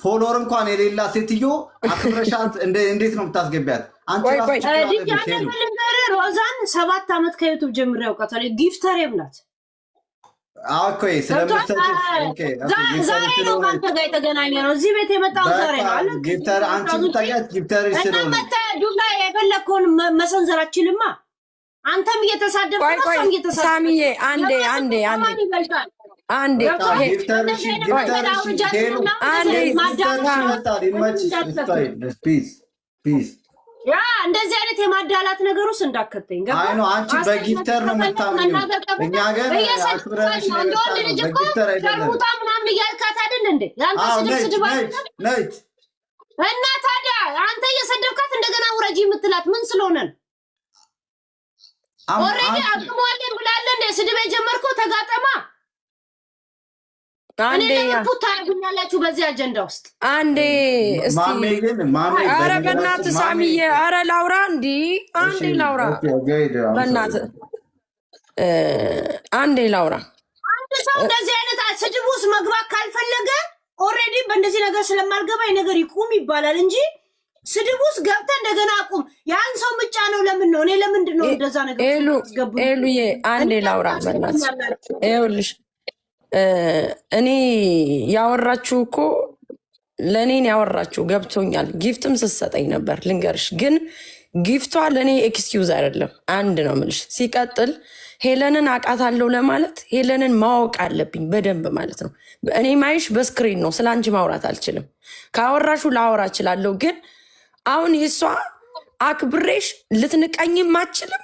ፎሎወር እንኳን የሌላ ሴትዮ አክብረሻት እንዴት ነው የምታስገቢያት? አንቺ ሮዛን 7 ዓመት ከዩቱብ ጀምሬ ያውቃታለሁ። ጊፍተሬም ናት። ዛሬ ነው ከአንተ ጋር የተገናኘ ነው። እዚህ ቤት የመጣው ዛሬ ነው አለ። እና መተህ ዱላ የፈለግከውን መሰንዘር አችልማ። አንተም እየተሳደብክ ነው፣ እሷም እየተሳደብክ። ሳሚዬ አንዴ ያ እንደዚህ አይነት የማዳላት ነገር ውስጥ እንዳከተኝ አንቺ በጊፍተር ነው የምታምኚው። እኛ ግን አክብረንሽ ነው በጊፍተር አይደለም። ምናምን እያልካት አይደል እንዴ? ያንተ ስድብ ስድብ ነች። እና ታዲያ አንተ እየሰደብካት እንደገና ውረጂ የምትላት ምን ስለሆነ ነው? ኦልሬዲ አቅሟለን ብላለ እንደ ስድብ የጀመርከው ተጋጠማ። አንዴ ታያጉኛላችሁ በዚህ አጀንዳ ውስጥ አንዴ እስቲ ኧረ በእናትህ ሳሚዬ፣ ኧረ ላውራ እንዲ አንዴ ላውራ በእናትህ አንዴ ላውራ። አንድ ሰው እንደዚህ አይነት ስድብ ውስጥ መግባት ካልፈለገ ኦልሬዲ በእንደዚህ ነገር ስለማልገባኝ ነገር ይቁም ይባላል እንጂ ስድብ ውስጥ ገብተህ እንደገና አቁም። ያን ሰው ምጫ ነው። ለምን ነው እኔ ለምንድን ነው እንደዛ ነገር ኤሉዬ አንዴ ላውራ በእናትህ። ይኸውልሽ እኔ ያወራችሁ እኮ ለእኔን ያወራችሁ ገብቶኛል። ጊፍትም ስትሰጠኝ ነበር ልንገርሽ፣ ግን ጊፍቷ ለእኔ ኤክስኪውዝ አይደለም። አንድ ነው የምልሽ። ሲቀጥል ሄለንን አውቃታለሁ ለማለት ሄለንን ማወቅ አለብኝ በደንብ ማለት ነው። እኔ ማይሽ በስክሪን ነው፣ ስለ አንቺ ማውራት አልችልም። ካወራሹ ላወራ እችላለሁ፣ ግን አሁን የሷ አክብሬሽ ልትንቀኝም አችልም።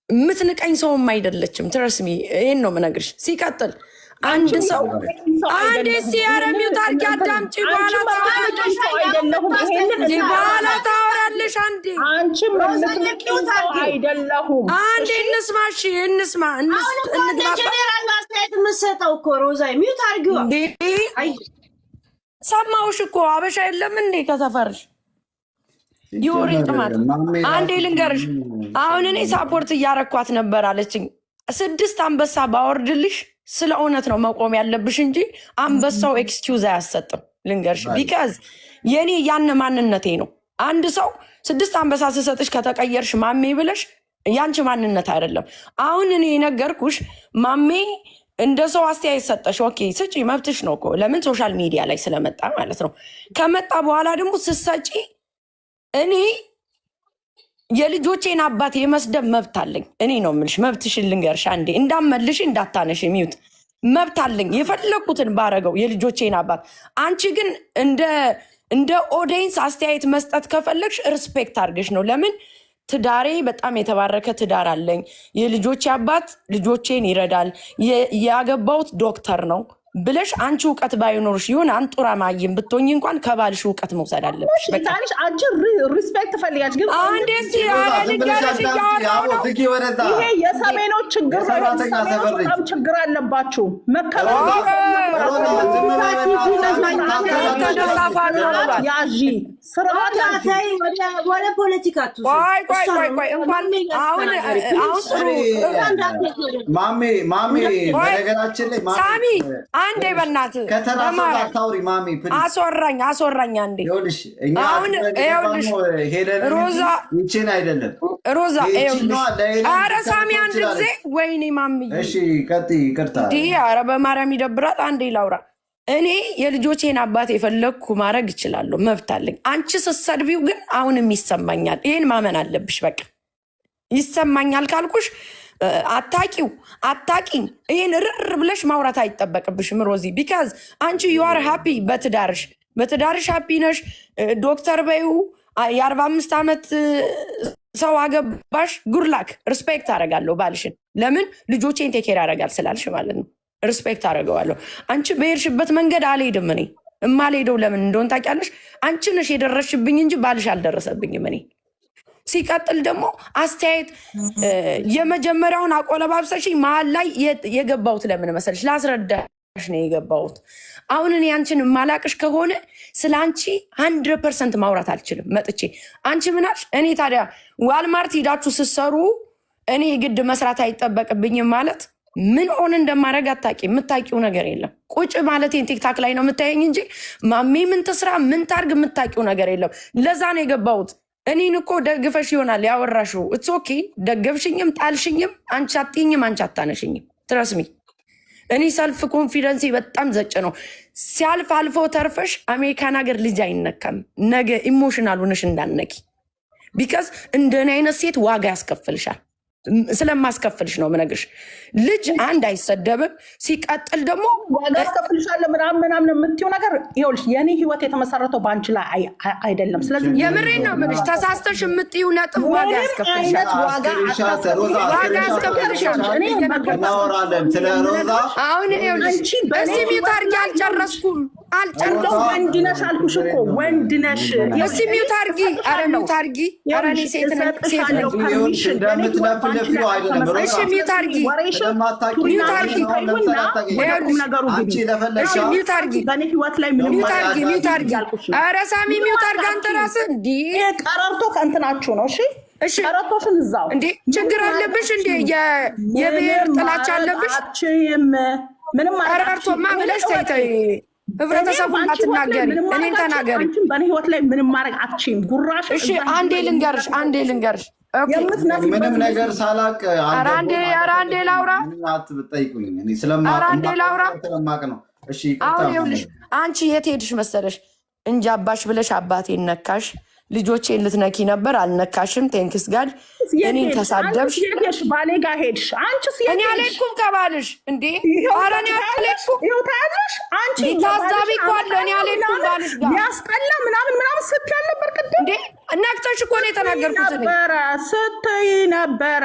የምትንቀኝ ሰውም አይደለችም። ትረስሚ፣ ይሄን ነው የምነግርሽ። ሲቀጥል አንድ ሰው አንድ ሲያረሚው ታርኪ አዳምጪ፣ በኋላ ታወራለሽ። አንዴ አንቺም ምትንቀኝ ሰው አይደለሁም። አንዴ እንስማ፣ እሺ እንስማ፣ ጀኔራል አስተያየት የምትሰጠው እኮ ሮዛ ሚውት አርጊዋ። ሰማውሽ እኮ አበሻ የለም እንዴ ከሰፈርሽ ዲዮሪ ጥማት። አንዴ ልንገርሽ፣ አሁን እኔ ሳፖርት እያረኳት ነበር አለችኝ። 6 አንበሳ ባወርድልሽ ስለ እውነት ነው መቆም ያለብሽ እንጂ አንበሳው ኤክስኪውዝ አያሰጥም። ልንገርሽ፣ ቢካዝ የኔ ያን ማንነቴ ነው። አንድ ሰው 6 አንበሳ ስሰጥሽ ከተቀየርሽ ማሜ ብለሽ ያንቺ ማንነት አይደለም። አሁን እኔ የነገርኩሽ ማሜ እንደ ሰው አስተያየት ሰጠሽ፣ ኦኬ ስጪ፣ መብትሽ ነው እኮ። ለምን ሶሻል ሚዲያ ላይ ስለመጣ ማለት ነው። ከመጣ በኋላ ደግሞ ስትሰጪ እኔ የልጆቼን አባት የመስደብ መብት አለኝ። እኔ ነው የምልሽ፣ መብትሽን ልንገርሽ አንዴ፣ እንዳመልሽ እንዳታነሽ ሚዩት መብት አለኝ። የፈለኩትን ባረገው የልጆቼን አባት። አንቺ ግን እንደ ኦዲየንስ አስተያየት መስጠት ከፈለግሽ ሪስፔክት አድርገሽ ነው። ለምን ትዳሬ በጣም የተባረከ ትዳር አለኝ። የልጆቼ አባት ልጆቼን ይረዳል። ያገባሁት ዶክተር ነው ብለሽ አንቺ እውቀት ባይኖርሽ ይሁን አንጡራ ማይም ብትሆኝ እንኳን ከባልሽ እውቀት መውሰድ አለብሽ። ታንሽ አንቺ ሪስፔክት ፈልያች ግን አንዴ ይሄ የሰሜኖች ችግር በጣም ችግር አለባችሁ። ያዢ ስርዓት ወደ ፖለቲካ ማሜ በነገራችን ላይ ሳሚ አንዴ በእናትህ አስወራኝ አንዴ። ሮዛ ኧረ ሳሚ አንድ ጊዜ ወይኔ ማምዬ፣ ኧረ በማርያም ይደብራል። አንዴ ላውራ። እኔ የልጆቼን አባት የፈለግኩ ማድረግ እችላለሁ፣ መብት አለኝ። አንቺ ስትሰድቢው ግን አሁንም ይሰማኛል። ይህን ማመን አለብሽ። በቃ ይሰማኛል ካልኩሽ አታቂኝ ይህን ርር ብለሽ ማውራት አይጠበቅብሽም ሮዚ። ቢካዝ አንቺ ዩአር ሃፒ በትዳርሽ ሃፒ ነሽ። ዶክተር በይው የ45 ዓመት ሰው አገባሽ። ጉድላክ ሪስፔክት አደርጋለሁ ባልሽን። ለምን ልጆቼን ቴኬር ያደርጋል ስላልሽ ማለት ነው። ሪስፔክት አደርገዋለሁ። አንቺ በሄድሽበት መንገድ አልሄድም። እኔ እማልሄደው ለምን እንደሆን ታውቂያለሽ? አንቺ ነሽ የደረስሽብኝ እንጂ ባልሽ አልደረሰብኝም እኔ። ሲቀጥል ደግሞ አስተያየት የመጀመሪያውን አቆለባብሰሽ መሀል ላይ የገባሁት ለምን መሰለሽ? ላስረዳሽ ነው የገባሁት። አሁን እኔ አንቺን ማላቅሽ ከሆነ ስለ አንቺ 100% ማውራት አልችልም መጥቼ። አንቺ ምናልሽ? እኔ ታዲያ ዋልማርት ሂዳችሁ ስትሰሩ እኔ ግድ መስራት አይጠበቅብኝም ማለት ምን ሆነ እንደማደርግ አታቂ። የምታቂው ነገር የለም። ቁጭ ማለቴን ቲክታክ ላይ ነው የምታየኝ እንጂ ማሜ ምን ትስራ ምን ታርግ የምታቂው ነገር የለም። ለዛ ነው የገባሁት። እኔን እኮ ደግፈሽ ይሆናል ያወራሽው። ኢትስ ኦኬ። ደገፍሽኝም ጣልሽኝም አንቺ አትይኝም፣ አንቺ አታነሽኝም። ትረስሚ እኔ ሰልፍ ኮንፊደንስ በጣም ዘጭ ነው። ሲያልፍ አልፎ ተርፈሽ አሜሪካን ሀገር ልጅ አይነካም። ነገ ኢሞሽናል ሆነሽ እንዳነቂ ቢካዝ እንደኔ አይነት ሴት ዋጋ ያስከፍልሻል። ስለማስከፍልሽ ነው ምነግርሽ። ልጅ አንድ አይሰደብም። ሲቀጥል ደግሞ ዋጋ ያስከፍልሻል ምናምን የምትይው ነገር ይኸውልሽ፣ የኔ ህይወት የተመሰረተው በአንቺ ላይ አይደለም። ስለዚህ የምሬን ነው የምልሽ። ተሳስተሽ የምትይው ነጥብ ዋጋ ያስከፍልሻል። ዋጋ ያስከፍልሻል። እናወራለን ስለ ሮዛ። አሁን ይኸውልሽ እስቲ ሚውት አድርጊ። አልጨረስኩም። ወንድ ነሽ አልኩሽ እኮ ወንድ ነሽ። እስቲ ሚውት አድርጊ። ኧረ ሚውት አድርጊ። ኧረ እኔ ሴት ነኝ። እሺ ሚውት አድርጊ። ሚውት አድርጊ። ሚውት አድርጊ። ሚውት አድርጊ። ኧረ ሳሚ ሚውት አድርጊ። አንተ እራስህ እንዲህ ቀረርቶ ከእንትናችሁ ነው። እሺ ቀረርቶሽን እዛው እንዴ ችግር አለብሽ እንዴ? የብሔር ጥላቻ አለብሽ? ምንም ቀረርቶማ ብለሽ ተይ። ህብረተሰቡን አትናገሪ፣ እኔን ተናገሪ። በእኔ ህይወት ላይ ምንም ማድረግ አትችይም። ጉራሽ እሺ አንዴ ልንገርሽ። ምንም ነገር ሳላቅ አንዴ ላውራ። ስለማቅ ነው። እሺ ይኸውልሽ፣ አንቺ የት ሄድሽ መሰለሽ? እንጂ አባሽ ብለሽ አባቴን ነካሽ። ልጆቼን ልትነኪ ነበር፣ አልነካሽም። ቴንክስ ጋድ። እኔን ተሳደብሽ። ባሌ ጋር ሄድሽ። እኔ አልሄድኩም ከባልሽ እንዴ? ኧረ እኔ አልሄድኩም። ታዛቢ እኮ አለ። እኔ አልሄድኩም ባልሽ ጋር ያስጠላ ምናምን ስትይ አልነበር ቅድም? እንዴ ነክተሽ እኮ ነው የተናገርኩት። ስትይ ነበረ።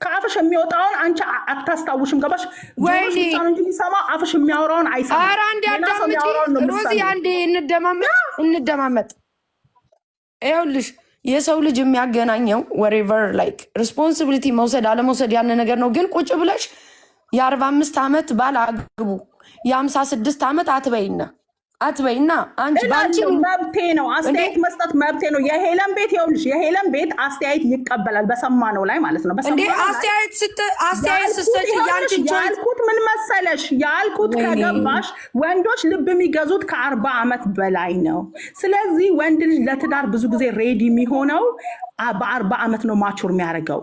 ከአፍሽ የሚወጣውን አንቺ አታስታውሽም። ገባሽ? ወይኔ እንጂ የሚሰማ አፍሽ የሚያወራውን አይሰማም። ኧረ አንዴ አዳምጪ ሮዚ፣ አንዴ እንደማመጥ። ይኸውልሽ የሰው ልጅ የሚያገናኘው ወሬቨር ላይክ ሪስፖንሲቢሊቲ መውሰድ አለመውሰድ ያን ነገር ነው። ግን ቁጭ ብለሽ የ45 ዓመት ባል አግቡ የ56 ዓመት አትበይና አንቺ ባንቺ መብቴ ነው። አስተያየት መስጠት መብቴ ነው። የሄለን ቤት ይኸውልሽ፣ የሄለን ቤት አስተያየት ይቀበላል በሰማነው ላይ ማለት ነው። እንዴ አስተያየት ስትሰጪ ያንቺ ያልኩት ምን መሰለሽ? ያልኩት ከገባሽ ወንዶች ልብ የሚገዙት ከ40 ዓመት በላይ ነው። ስለዚህ ወንድ ልጅ ለትዳር ብዙ ጊዜ ሬዲ የሚሆነው በ40 ዓመት ነው ማቹር የሚያደርገው።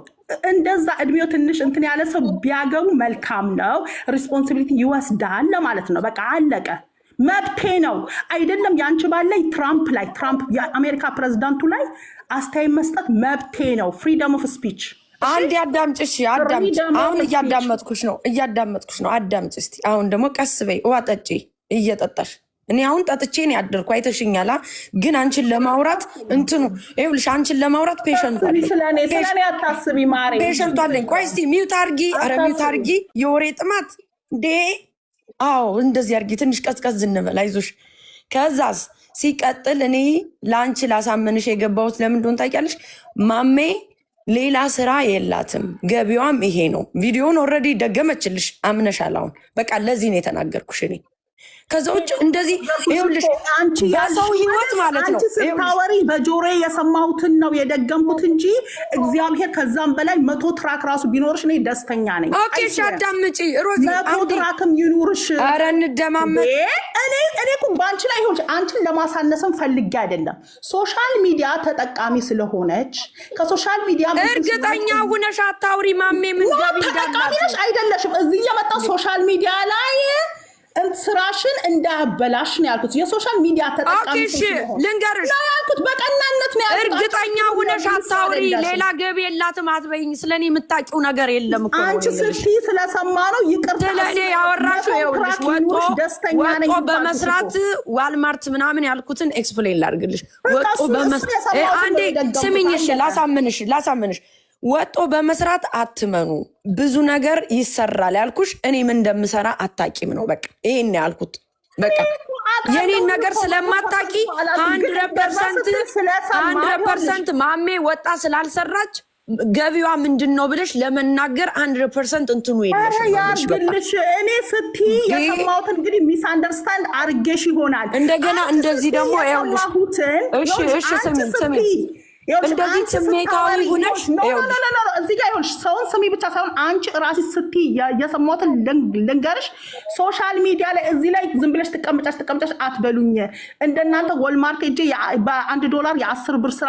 እንደዛ እድሜው ትንሽ እንትን ያለ ሰው ቢያገቡ መልካም ነው። ሪስፖንሲቢሊቲ ይወስዳል ለማለት ነው። በቃ አለቀ። መብቴ ነው አይደለም? የአንቺ ባል ላይ ትራምፕ የአሜሪካ ፕሬዝዳንቱ ላይ አስተያየት መስጠት መብቴ ነው። ፍሪደም ኦፍ ስፒች። አንድ አዳምጭሽ። አሁን እያዳመጥኩሽ ነው። አዳምጭ እስቲ። አሁን ደግሞ ቀስ በይ። ውሃ ጠጪ እየጠጣሽ። እኔ አሁን ጠጥቼ ነው ያደርኩ። አይተሽኛላ። ግን አንቺን ለማውራት ይኸውልሽ፣ አንቺን ለማውራት ፔሸንት አለኝ። ቆይ እስቲ ሚውት አድርጊ። ኧረ ሚውት አድርጊ። የወሬ ጥማት እንዴ! አዎ እንደዚህ አድርጊ። ትንሽ ቀዝቀዝ እንበል። አይዞሽ። ከዛስ ሲቀጥል እኔ ለአንቺ ላሳመንሽ የገባሁት ለምን እንደሆነ ታውቂያለሽ? ማሜ ሌላ ስራ የላትም፣ ገቢዋም ይሄ ነው። ቪዲዮውን ኦልሬዲ ደገመችልሽ፣ አምነሻል። አሁን በቃ ለዚህ ነው የተናገርኩሽ እኔ። ከዛ ውጭ እንደዚህ ይኸውልሽ በሰው ህይወት ማለት ነው ስታወሪ በጆሮዬ የሰማሁትን ነው የደገምኩት እንጂ እግዚአብሔር ከዛም በላይ 100 ትራክ ራሱ ቢኖርሽ እኔ ደስተኛ ነኝ። ኦኬ እሺ አዳምጪ ሮዚ። 100 ትራክም ይኑርሽ። ኧረ እንደማመጥ። እኔ እኮ ባንቺ ላይ ይሁን አንቺን ለማሳነስም ፈልጌ አይደለም። ሶሻል ሚዲያ ተጠቃሚ ስለሆነች ከሶሻል ሚዲያ እርግጠኛ ሆነሽ አታውሪ። ማሜ ምን ገቢ እንዳላችሁ አይደለሽም። እዚህ የመጣው ሶሻል ሚዲያ ላይ ስራሽን እንዳበላሽ ነው ያልኩት። የሶሻል ሚዲያ ተጠቃሚ ልንገርሽ ያልኩት በቀናነት ነው ያልኩት። እርግጠኛ ሆነሽ አታውሪ። ሌላ ገቢ የላትም አትበይኝ። ስለኔ የምታውቂው ነገር የለም እኮ። አንቺ ስትይ ስለሰማ ነው ይቅርታ። ስለኔ ያወራሽው ይኸውልሽ፣ ወጦ በመስራት ዋልማርት ምናምን ያልኩትን ኤክስፕሌን ላድርግልሽ። ወጦ በመስራት አንዴ ስሚኝ እሺ፣ ላሳምንሽ ወጦ በመስራት አትመኑ። ብዙ ነገር ይሰራል ያልኩሽ እኔ ምን እንደምሰራ አታቂም ነው። በቃ ይሄን ያልኩት። በቃ የኔን ነገር ስለማታቂ 100% ማሜ ወጣ ስላልሰራች ገቢዋ ምንድን ነው ብለሽ ለመናገር 100% እንትኑ የለሽ። እኔ ስትይ የሰማሁት እንግዲህ ሚስ አንደርስታንድ አርጌሽ ይሆናል። እንደገና እንደዚህ ደግሞ ይኸውልሽ፣ እሺ ስሚ እንደዚህ ስሜታዊ ሆነሽ እዚህ ጋር ይኸውልሽ፣ ሰውን ስሚ ብቻ ሳይሆን አንቺ ራስሽ ስትይ የሰማሁትን ልንገርሽ። ሶሻል ሚዲያ ላይ እዚህ ላይ ዝም ብለሽ ትቀምጫሽ አትበሉኝ። እንደናንተ ወልማርት ሄጄ $1 የ10 ብር ስራ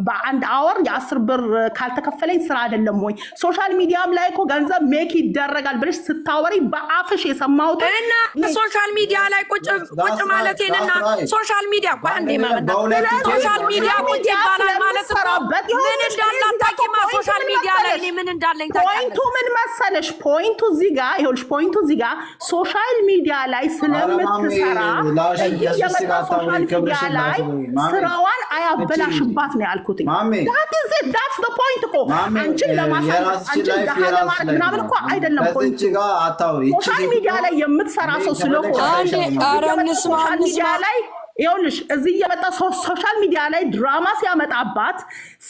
በአንድ አወር የ10 ብር ካልተከፈለኝ ስራ አይደለም ወይ? ሶሻል ሚዲያም ላይ እኮ ገንዘብ ሜክ ይደረጋል ብለሽ ስታወሪ በአፍሽ የሰማሁት እና ሶሻል ሚዲያ ላይ ቁጭ ማለቴንና ሶሻል ሚዲያ እኮ አንዴ ማመጣ ሶሻል ሚዲያ ቁጭ ይባላል ማለት ምን እንዳላታቂማ ሶሻል ሚዲያ ላይ ምን እንዳለኝ ታውቂያለሽ? ፖይንቱ ምን መሰለሽ? ፖይንቱ እዚህ ጋር ይኸውልሽ፣ ፖይንቱ እዚህ ጋር ሶሻል ሚዲያ ላይ ስለምትሰራ ሶሻል ሚዲያ ላይ ስራዋን አያበላሽባት ነው ያልኩት። that's the point እኮ አንቺን ለማሳየት አንቺን ለማለት ምናምን እኮ አይደለም ፖይንቱ። ሶሻል ሚዲያ ላይ የምትሰራ ሰው ስለሆነ ሶሻል ሚዲያ ላይ ይኸውልሽ እዚህ እየመጣ ሶሻል ሚዲያ ላይ ድራማ ሲያመጣባት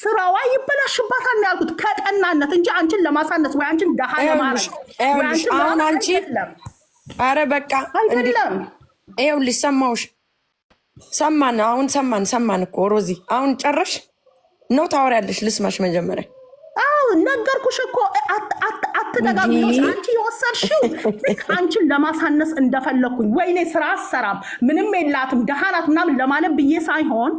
ስራዋ ይበላሽባታል ነው ያልኩት፣ ከቀናነት እንጂ አንቺን ለማሳነስ ወይ አንቺን ደሃ ለማድረግ ወይ አንቺን አሁን አንቺ ኧረ በቃ አይደለም። ይኸውልሽ ሰማሁሽ፣ ሰማን እኮ ሮዚ። አሁን ጨረሽ ነው ታወሪያለሽ? ልስማሽ መጀመሪያ። አዎ ነገርኩሽ እኮ አትደጋግሚሽ። አንቺ የወሰድሽው አንቺን ለማሳነስ እንደፈለኩኝ ወይኔ ስራ አሰራም ምንም የላትም ደሃ ናት ምናምን ለማለት ብዬ ሳይሆን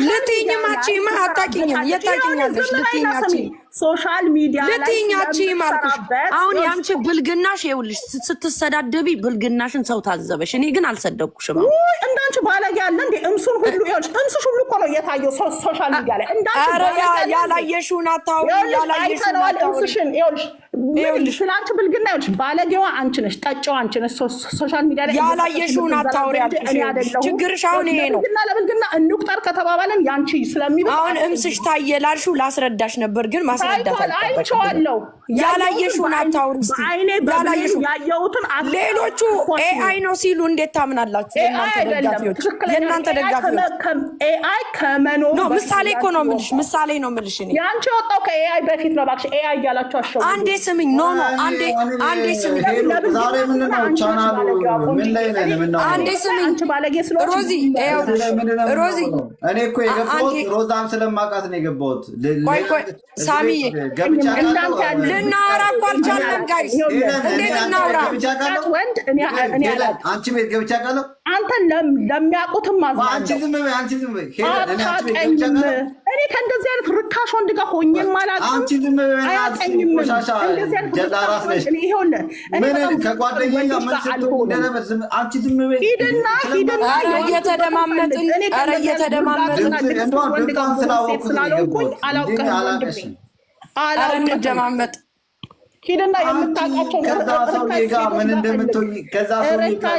ልትይኝማቺማ አታውቂኝም። የታውቂኛለሽ ልትይኛቺ ሶሻል ሚዲያ ላይ ልትይኛቺ ማልኩሽ። አሁን ያንቺ ብልግናሽ ይኸውልሽ ስትሰዳደቢ ብልግናሽን ሰው ታዘበሽ። እኔ ግን አልሰደብኩሽም። እንዳንቺ ባለጌ ያለ እንዴ? እምሱን ሁሉ ይኸውልሽ፣ እምሱሽ ሁሉ እኮ ነው የታየው ሶሻል ሚዲያ ላይ። እንዳንቺ ያላየሽውን አታውሪ፣ ያላየሽውን አታውሪ። ይኸውልሽ ስላንቺ ብልግና ይኸውልሽ፣ ባለጌዋ አንቺ ነሽ፣ ጠጪዋ አንቺ ነሽ። ሶሻል ሚዲያ ላይ ያላየሽውን አታውሪ ያልኩሽ። ችግርሽ አሁን ይሄ ነው። ብልግና ለብልግና እንቁጠር ከተባባለን ያንቺ ስለሚበቃ አሁን እምስሽ ታየ ላልሽው ላስረዳሽ ነበር፣ ግን ማስረዳት አይቼዋለሁ። ያላየሽውን አታውሪ። አይኔ በአይኔ ያየሁትን ሌሎቹ ኤአይ ነው ሲሉ እንዴት ታምናላችሁ? የእናንተ ደጋፊዎች ኤአይ ከመኖሩ ነው። ምሳሌ እኮ ነው የምልሽ፣ ምሳሌ ነው የምልሽ። እኔ ያንቺ ወጣው ከኤአይ በፊት ነው እባክሽ። ኤአይ እያላችሁ አሸው አንዴ ስሚኝ። ኖ አንዴ ስሚኝ። ዛሬ ምን ነው ቻናሉ ምን ላይ ነው? አንዴ ስሚኝ። አንቺ ባለጌ ስለሆነ ሮዚ እኔ እኮ የገባሁት ሮዛን ስለማውቃት ነው የገባሁት። ቆይ ሳሚዬ ልናወራ እኮ አልቻለም ጋይስ። እንዴት እናውራ? ወንድ እኔ አንቺ ቤት ገብቻ ቃለሁ አንተ ለሚያውቁትም አንቺ ዝም በይ እኔ ከእንደዚህ አይነት ርካሽ ወንድ ጋር ሆኜም አላውቅም። አንቺ ዝም በይ አያውቀኝም። እንደዚህ አይነት ጀላራስ ነሽ። ምን ከጓደኛዬ ጋር ምን ስትሆን እንደነበር አንቺ ዝም በይ። ሂድና እየተደማመጥን ወንድ ጋር ስላወቅኩኝ አላውቅም። እንደማመጥ ሂድና የምታውቃቸው ምን እንደምትሆኝ ከዛ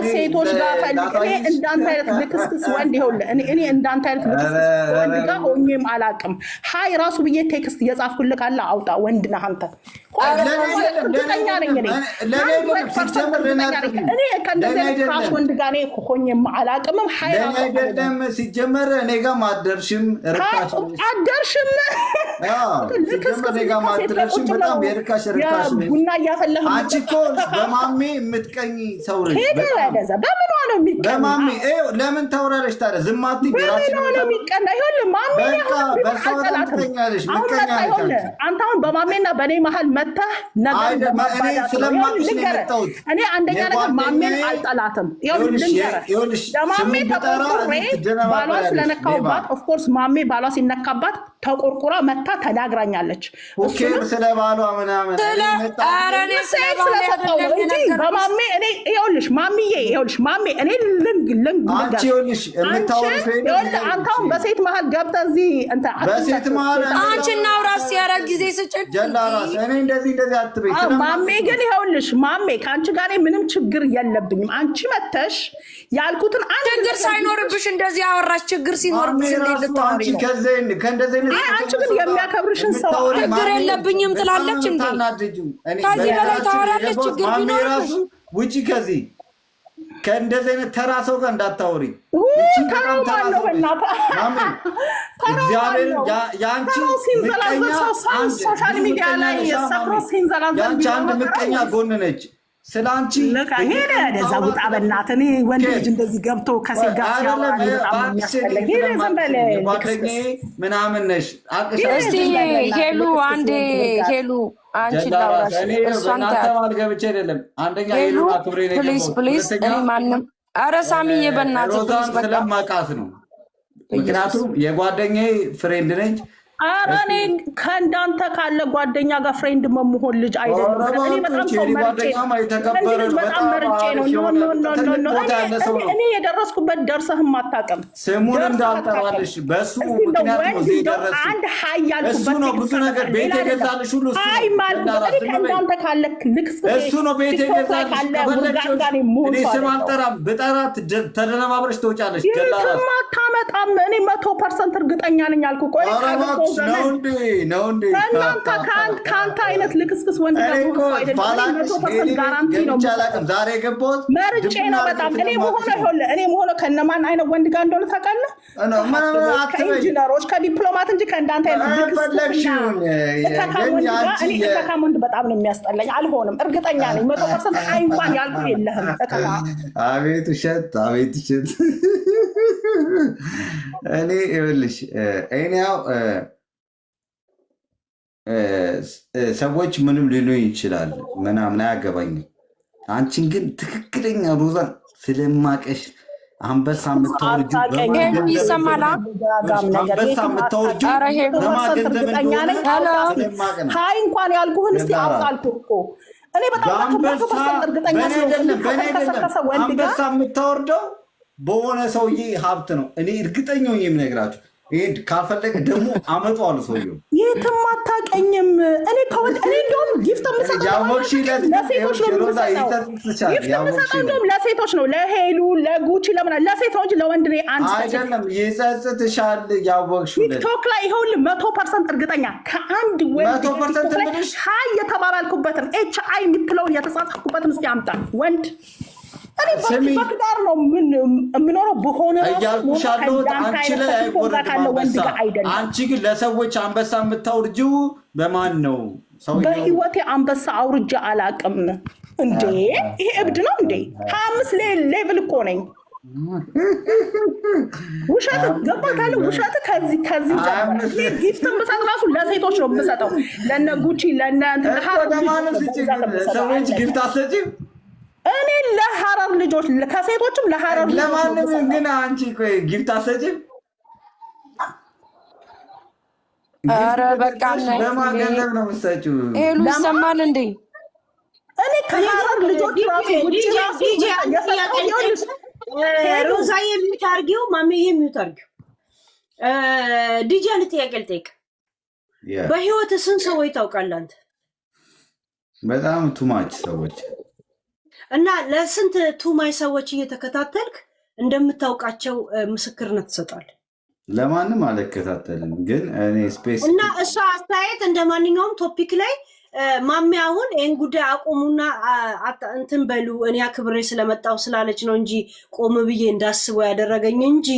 ሴቶች ጋር ፈልግ። እኔ እንዳንተ አይነት ልክስክስ ወንድ ይኸውልህ፣ እኔ እንዳንተ አይነት ልክስክስ ወንድ ጋር ሆኜም አላውቅም። ሀይ ራሱ ብዬ ቴክስት እየጻፍኩልህ ካለ አውጣ። ወንድ ነህ አንተ። እርግጠኛ ነኝ እኔ ከእንደዚህ አይነት ራስ ወንድ ጋር እኔ ሆኜም አላውቅምም። ሀይ ራሱ አይደለም ሲጀመር እኔ ጋር ማደርሽም አደርሽም በጣም የርካሽ ርካሽ ቡና እያፈላህ አንቺ እኮ በማሜ የምትቀኝ ሰው ነሽ። በምኗ ነው የሚቀና? በማሜ ለምን ታውራለሽ ታዲያ? ዝም አትይ። በምኗ ነው የሚቀና? ይኸውልህ ማሜ ትቀኛለሽ። አንተ አሁን በማሜና በእኔ መሀል መተህ ነገር ስለማቅሽ ነው የመጣሁት። እኔ አንደኛ ነገር ማሜን አልጠላትም። ይኸውልህ ለማሜ ተቆርቁሬ ባሏ ስለነካሁባት፣ ኦፍኮርስ ማሜ ባሏ ሲነካባት ተቆርቁራ መታ ተናግራኛለች። ስለ ባሏ ምናምን በማሜ እኔ ይኸውልሽ ማሚዬ ይኸውልሽ ማሜ እኔ አንቺ ይኸውልሽ አንተ አሁን በሴት መሀል ገብተህ እዚህ በሴት መሀል አንቺ እናውራ ሲያረግ ጊዜ ስጭት ጀላራስ እኔ እንደዚህ አትበይ። ማሜ ግን ይኸውልሽ ማሜ ከአንቺ ጋር ምንም ችግር የለብኝም። አንቺ መተሽ ያልኩትን ችግር ሳይኖርብሽ እንደዚህ አወራሽ። ችግር ሲኖርብሽ እንዴት ልታወሪ ነው? አንቺ ግን የሚያከብርሽን ሰው ችግር የለብኝም ትላለች እንዴ? ከዚህ በላይ ታወራለች። ችግር ቢኖርብሽ ውጪ ከዚህ ከእንደዚህ አይነት ተራ ሰው ጋር እንዳታወሪ። እግዚአብሔር የአንቺ ሶሻል ሚዲያ ላይ የአንቺ አንድ ምቀኛ ጎን ነች። ስላንቺ ሄደ ደዛ ውጣ በእናትህ። እኔ ወንድ ልጅ እንደዚህ ገብቶ ከሴት ጋር ሲያወራ በጣም የሚያስፈልግ ጓደኛዬ ምናምን ነሽ። እስቲ ሄሉ አንዴ ሄሉ አንቺ ላውራሽ እሷን ገብቼ አይደለም አንደኛ ሄሉ ፕሊዝ ፕሊዝ እኔ ማንም ኧረ ሳሚዬ በእናትህ ፕሊዝ በቃ ስለማውቃት ነው። ምክንያቱም የጓደኛዬ ፍሬንድ ነች። ኧረ እኔ ከእንዳንተ ካለ ጓደኛ ጋር ፍሬንድ መሆን ልጅ አይደለም። እኔ በጣም ሰው መርጬ ነው። እኔ የደረስኩበት ደርሰህም አታውቅም። ስሙን እንዳልጠራልሽ በሱ ምክንያት ነው እዚህ የደረስኩት። አንድ ሀይ ያልኩበት ነው ብዙ ነገር ቤት የገዛልሽ ሁሉ አይ ማለት ከእንዳንተ ካለ እሱ ነው ቤት የገዛልሽ። እኔ ስም አልጠራም። ብጠራት ተደነባብረሽ ትወጫለሽ። የትም አታመጣም። እኔ 100% እርግጠኛ ነኝ አልኩ። ቆይ ከአንተ አይነት ልክስክስ ወንድ ጋራንቲ ነው። ዛሬ ገባሁት መርጬ ነው በጣም እኔ መሆነ ከነማን አይነት ወንድ ጋር እንደሆነ ታውቃለህ? ከኢንጂነሮች ከዲፕሎማት እንጂ ከእንዳንተ አይነት ልክስክስ ወንድ በጣም ነው የሚያስጠላኝ። አልሆንም፣ እርግጠኛ ነኝ 100% አይዋን ያልኩ የለህም። አቤት ውሸት፣ አቤት ውሸት። እኔ ይኸውልሽ እኔው ሰዎች ምንም ሊሉኝ ይችላል ምናምን አያገባኝም። አንቺን ግን ትክክለኛ ሮዛን ስለማቀሽ አንበሳ የምታወርጂው ይሰማላ አንበሳ የምታወርጂው ሀይ እንኳን ያልኩህን እስኪ አውቃልኩህ እኮ እኔ በጣም እርግጠኛ አንበሳ የምታወርደው በሆነ ሰውዬ ሀብት ነው። እኔ እርግጠኛ የምነግራችሁ ይሄን ካልፈለገ ደግሞ አመጣዋለሁ። ሰውዬው የትም አታውቀኝም። እኔ እንደውም ጊፍት የምሰጠው ለሴቶች ነው። ለሄሉ ለጉቺ ለምና ለሴት ነው እንጂ ለወንድ ላይ አንድ አይደለም። ይጸጽትሻል። ያወቅሽው ቲክቶክ ላይ ይኸውልህ 100% እርግጠኛ ከአንድ ወንድ ሀይ የተባባልኩበትን HI የምትለውን የተጻጻፍኩበትን እስኪ አምጣ ወንድ እኔ በትዳር ነው የምኖረው በሆነ እያልኩሻለሁት አንቺ ላይ አይወረድም። አንቺ ግን ለሰዎች አንበሳ የምታውርጂው በማን ነው? በህይወቴ አንበሳ አውርጃ አላውቅም። እንዴ ይሄ እብድ ነው እንዴ? 25 ሌቭል እኮ ነኝ። ውሸት ገባታለ። ውሸት ከዚህ ጊፍት የምሰጥ ራሱ ለሴቶች ነው የምሰጠው። ለነ ጉቺ ለነ ሰዎች ጊፍት አትሰጪም? እኔ ለሐረር ልጆች ከሴቶችም ለሐረር ለማንም ግን አንቺ ቆይ ጊፍት አትሰጪም? ኧረ በቃ ለማን ገንዘብ ነው የምትሰጪው? ሄሉ ይሰማል እንዴ? እኔ ከሐረር ልጆች ራሱ ሮዛ የሚዩት አድርጊው፣ ማሜ የሚዩት አድርጊው። ዲጂ አንድ ጥያቄ ልጠይቅ። በህይወት ስንት ሰዎች ታውቃለህ አንተ? በጣም ቱማች ሰዎች እና ለስንት ቱማይ ሰዎች እየተከታተልክ እንደምታውቃቸው ምስክርነት ትሰጣለህ? ለማንም አልከታተልም፣ ግን እኔ ስፔስ እና እሷ አስተያየት እንደ ማንኛውም ቶፒክ ላይ ማሜ አሁን ይህን ጉዳይ አቆሙና እንትን በሉ እኔ አክብሬ ስለመጣው ስላለች ነው እንጂ ቆም ብዬ እንዳስበው ያደረገኝ እንጂ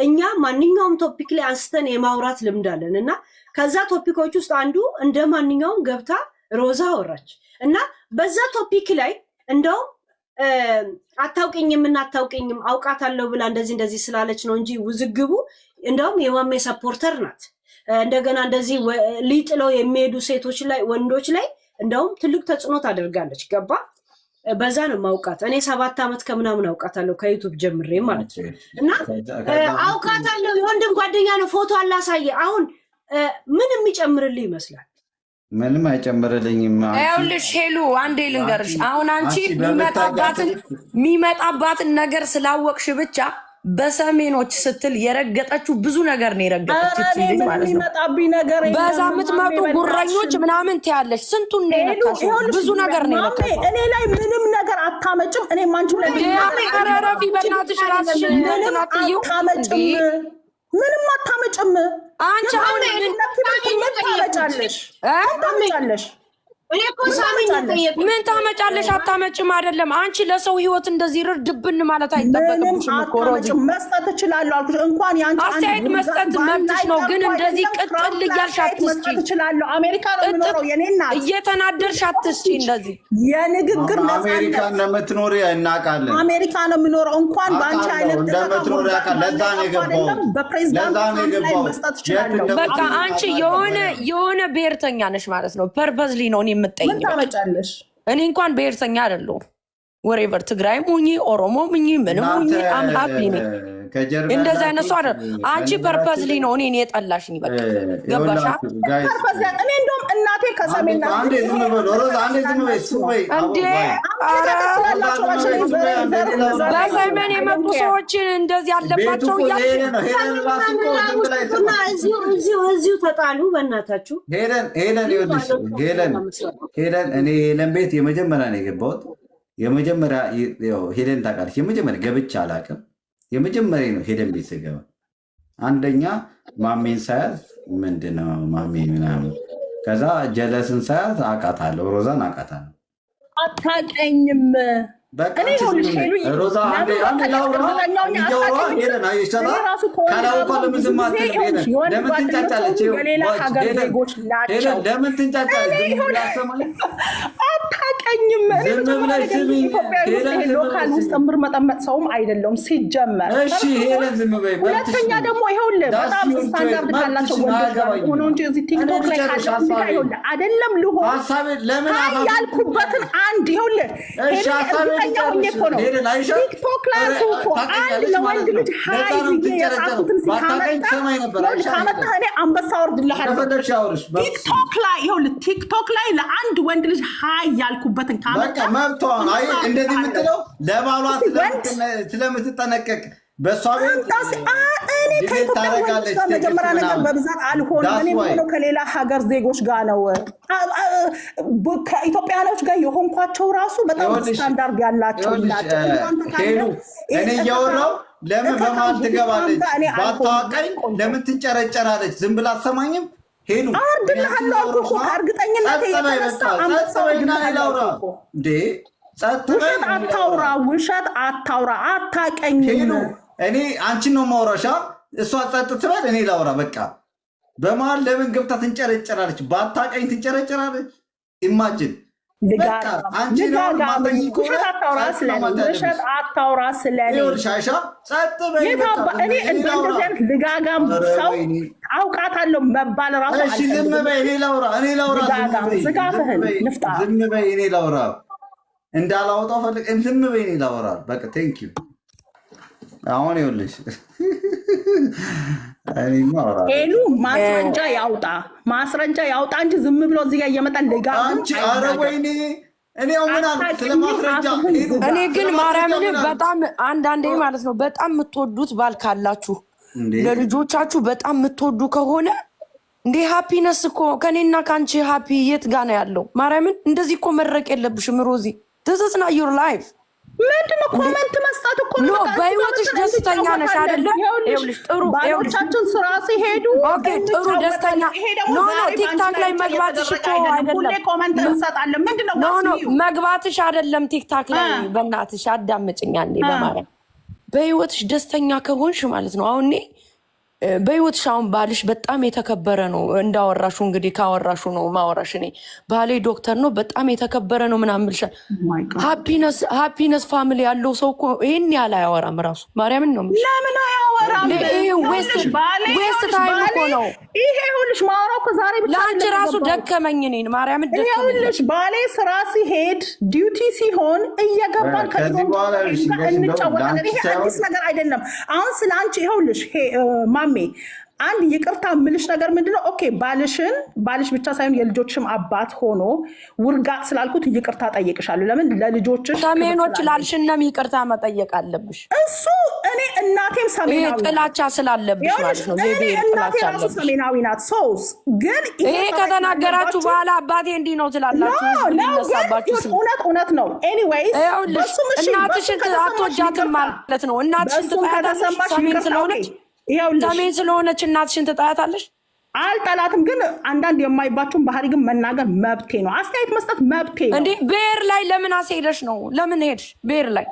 እኛ ማንኛውም ቶፒክ ላይ አንስተን የማውራት ልምድ አለን። እና ከዛ ቶፒኮች ውስጥ አንዱ እንደ ማንኛውም ገብታ ሮዛ አወራች እና በዛ ቶፒክ ላይ እንደውም አታውቅኝም እና አታውቅኝም አውቃታለሁ ብላ እንደዚህ ስላለች ነው እንጂ ውዝግቡ እንደውም የማሜ ሰፖርተር ናት። እንደገና እንደዚህ ሊጥለው የሚሄዱ ሴቶች ላይ ወንዶች ላይ እንደውም ትልቅ ተጽዕኖ ታደርጋለች። ገባ? በዛ ነው ማውቃት። እኔ 7 ዓመት ከምናምን አውቃታለሁ ከዩቲዩብ ጀምሬ ማለት ነው። እና አውቃታለሁ። የወንድም ጓደኛ ነው። ፎቶ አላሳየ። አሁን ምን የሚጨምርልህ ይመስላል? ምንም አይጨምርልኝም። ይኸውልሽ ሄሉ አንዴ ልንገርሽ። አሁን አንቺ የሚመጣባትን ነገር ስላወቅሽ ብቻ በሰሜኖች ስትል የረገጠችው ብዙ ነገር ነው የረገጠችው ማለት ነው። በዛ የምትመጡ ጉረኞች ምናምን ትያለሽ። ስንቱን ነው የነካሽው? ብዙ ነገር ነው የነካሽው። እኔ ላይ ምንም ነገር አታመጭም። እኔ ማንቹ ላይ ረረፊ በእናትሽ ራስሽን አትዩ። ምንም አታመጭም። አንቺ አሁን ታመጫለሽ ምን ታመጫለሽ? አታመጭም አይደለም። አንቺ ለሰው ህይወት እንደዚህ ርድብን ማለት አይጠበቅብሽም እኮ ሮዚ። መስጠት እችላለሁ አልኩሽ። እንኳን ያንቺ አስተያየት መስጠት መብትሽ ነው፣ ግን እንደዚህ ቅጥል እያልሽ አትስጪ። እችላለሁ። አሜሪካ ነው የምኖረው የኔ እናት። እየተናደርሽ አትስጪ እንደዚህ። የንግግር አሜሪካ እንደምትኖሪ እናውቃለን። አሜሪካ ነው የምኖረው። እንኳን በአንቺ አይነት እንደምትኖሪ ያውቃል። ለዛ ነው የገባሁት። በፕሬዝዳንት ላይ መስጠት እችላለሁ። በቃ አንቺ የሆነ ብሔርተኛ ነሽ ማለት ነው። ፐርፐዝሊ ነው የምትጠይቂው። ምን ታመጫለሽ? እኔ እንኳን ብሔርተኛ አይደለሁም። ወሬቨር ትግራይም ሁኚ ኦሮሞም ሁኚ ምንም ሁኚ አም ሃፒ ነኝ። እንደዚህ አይነት ሰው አይደል። አንቺ ፐርፐዝሊ ነው እኔን የጠላሽኝ። በቃ ገባሻ? እኔ እንደውም እናቴ ከሰሜን ናት። አንዴ ዝም በል ሮዛ፣ አንዴ ዝም በይ። እንዴ በሰሜን የመጡ ሰዎችን እንደዚህ አለባቸው እያልሽ እዚሁ ተጣሉ። በእናታችሁ ሄለን ይኸውልሽ፣ ሄለን እኔ ሄለን ቤት የመጀመሪያ ነው የገባሁት። የመጀመሪያ ሄለን ታውቃለች። የመጀመሪያ ገብቼ አላውቅም። የመጀመሪያ ነው ሄለን ቤት ስገባ። አንደኛ ማሜን ሳያት ምንድነው ማሜ ምናምን፣ ከዛ ጀለስን ሳያት አውቃታለሁ፣ ሮዛን አውቃታለሁ። አታውቀኝም። ሮዛ አንዴ ላውራ እያወራ ሄለን አይሻላ ካላውቃ ለምን ዝም አትልም? ለምን ትንጫጫለች? ለምን ትንጫጫለች? አታውቀኝም። ሎካል ውስጥ እምር መጠመጥ ሰውም አይደለውም ሲጀመር። ሁለተኛ ደግሞ ይኸውልህ በጣም ስታንዳርድ ካላቸው ወንዶች ጋር ሆነው እንጂ እዚህ ቲክቶክ ላይ ይኸውልህ አይደለም ልሆን ያልኩበትን አንድ ይኸውልህ ቲክቶክ ላይ እኮ አንድ ለወንድ ልጅ ሀይ ብዬ የጻፉትን ካመጣህ እኔ አንበሳ ወርድልሃለሁ። ቲክቶክ ላይ ይኸውልህ ቲክቶክ ላይ ለአንድ ወንድ ልጅ ሀይ ያልኩበትን ካመጣህ መብቷን እንደዚህ የምትለው ለባሏ ስለምትጠነቀቅ በእሷ ቤት እኔ ከኢትዮጵያ ወንዶች ጋር መጀመሪያ ነገር በብዛት አልሆንም። እኔ ሆነው ከሌላ ሀገር ዜጎች ጋር ነው። ከኢትዮጵያኖች ጋር የሆንኳቸው ራሱ በጣም ስታንዳርድ ያላቸው ናቸው። እኔ እያወራሁ ለምን በመሀል ትገባለች? ባታዋቀኝ ለምን ትንጨረጨራለች? ዝም ብላ አትሰማኝም? ሄሉ አርድልሃለሁ አልኩህ እኮ ከእርግጠኝነት ውሸት አታውራ፣ ውሸት አታውራ። አታውቀኝም። እኔ አንቺን ነው ማውራሻ። እሷ ጸጥ ትበል፣ እኔ ላውራ። በቃ በመሀል ለምን ገብታ ትንጨረጨራለች? ባታውቀኝ ትንጨረጨራለች። ኢማጅን ውሸት አታውራ ስለኔ ሻሻ ጸጥ በይ። እኔ እንደዚህ አይነት ልጋጋም ሰው አውቃታለሁ መባል ራሱ ዝም በይ። እኔ ላውራ። ዝጋትህን ንፍጣ። ዝም በይ። እኔ ላውራ እንዳላወጣው ፈልግ። ዝም በይ። እኔ ላውራ። በቃ ቴንክ ዩ። አሁን ይኸውልሽ ሄሉ ማስረጃ ያውጣ እንጂ ዝም ብሎ እዚህ ጋር እየመጣ አንቺ ኧረ ወይኔ እኔ ምን አልኩ ስለ ማስረጃ? እኔ ግን ማርያምን በጣም አንዳንዴ ማለት ነው በጣም የምትወዱት ባል ካላችሁ ለልጆቻችሁ በጣም የምትወዱ ከሆነ እንዴ ሃፒነስ እኮ ከኔና ከአንቺ ሃፒ የት ጋ ነው ያለው? ማርያምን እንደዚህ እኮ መድረቅ የለብሽም ሮዚ። this is not your life። ምንድነው ኮመንት መስጠት እኮ ነው። በህይወትሽ ደስተኛ ነሽ አይደለ? ይኸውልሽ ጥሩ ባሎቻችን ስራ ሲሄዱ ኦኬ ጥሩ ደስተኛ ኖ ቲክታክ ላይ መግባትሽ እኮ አይደለም። ሁሌ ኮመንት እንሰጣለን። ምንድነው መግባትሽ አይደለም ቲክታክ ላይ። በእናትሽ አዳምጪኝ አንዴ በማርያም። በህይወትሽ ደስተኛ ከሆንሽ ማለት ነው አሁን በህይወትሽ አሁን ባልሽ በጣም የተከበረ ነው። እንዳወራሹ እንግዲህ ካወራሹ ነው ማወራሽ። እኔ ባሌ ዶክተር ነው በጣም የተከበረ ነው ምናምን ብልሻል። ሃፒነስ ፋሚሊ ያለው ሰው እኮ ይሄን ያህል አያወራም ራሱ። ማርያምን ነው ለምን አያወራም? ዌስት ታይም እኮ ነው ይሄ። ይኸውልሽ ማወራው እኮ ዛሬ ብቻ ለአንቺ ራሱ ደከመኝ። እኔን ማርያምን ደከመኝ። ይኸውልሽ ባሌ ስራ ሲሄድ ዲዩቲ ሲሆን እየገባን እንጫወታለን። ይሄ አዲስ ነገር አይደለም። አሁን ስለ አንቺ ይኸውልሽ ማሜ አንድ ይቅርታ ምልሽ ነገር ምንድነው? ኦኬ ባልሽ ብቻ ሳይሆን የልጆችም አባት ሆኖ ውርጋጥ ስላልኩት ይቅርታ ጠይቅሻለሁ። ለምን ለልጆችሽ ሰሜኖች ላልሽነም ይቅርታ መጠየቅ አለብሽ። እሱ እኔ እናቴም ሰሜናዊ ጥላቻ ስላለብሽ ማለት ነው። እናቴ ራሱ ሰሜናዊ ናት። ሶስ ግን ይሄ ከተናገራችሁ በኋላ አባቴ እንዲህ ነው ትላላችሁ። እውነት ነው። ኤኒዌይስ እናትሽን አትወጃትም ማለት ነው። እናትሽን ትጠያታለሽ ሰሜን ስለሆነች እናትሽን ትጠያታለሽ። አልጠላትም፣ ግን አንዳንድ የማይባችሁን ባህሪ ግን መናገር መብቴ ነው። አስተያየት መስጠት መብቴ ነው። እንዴ ብሔር ላይ ለምን አስሄደሽ ነው? ለምን ሄድሽ ብሔር ላይ?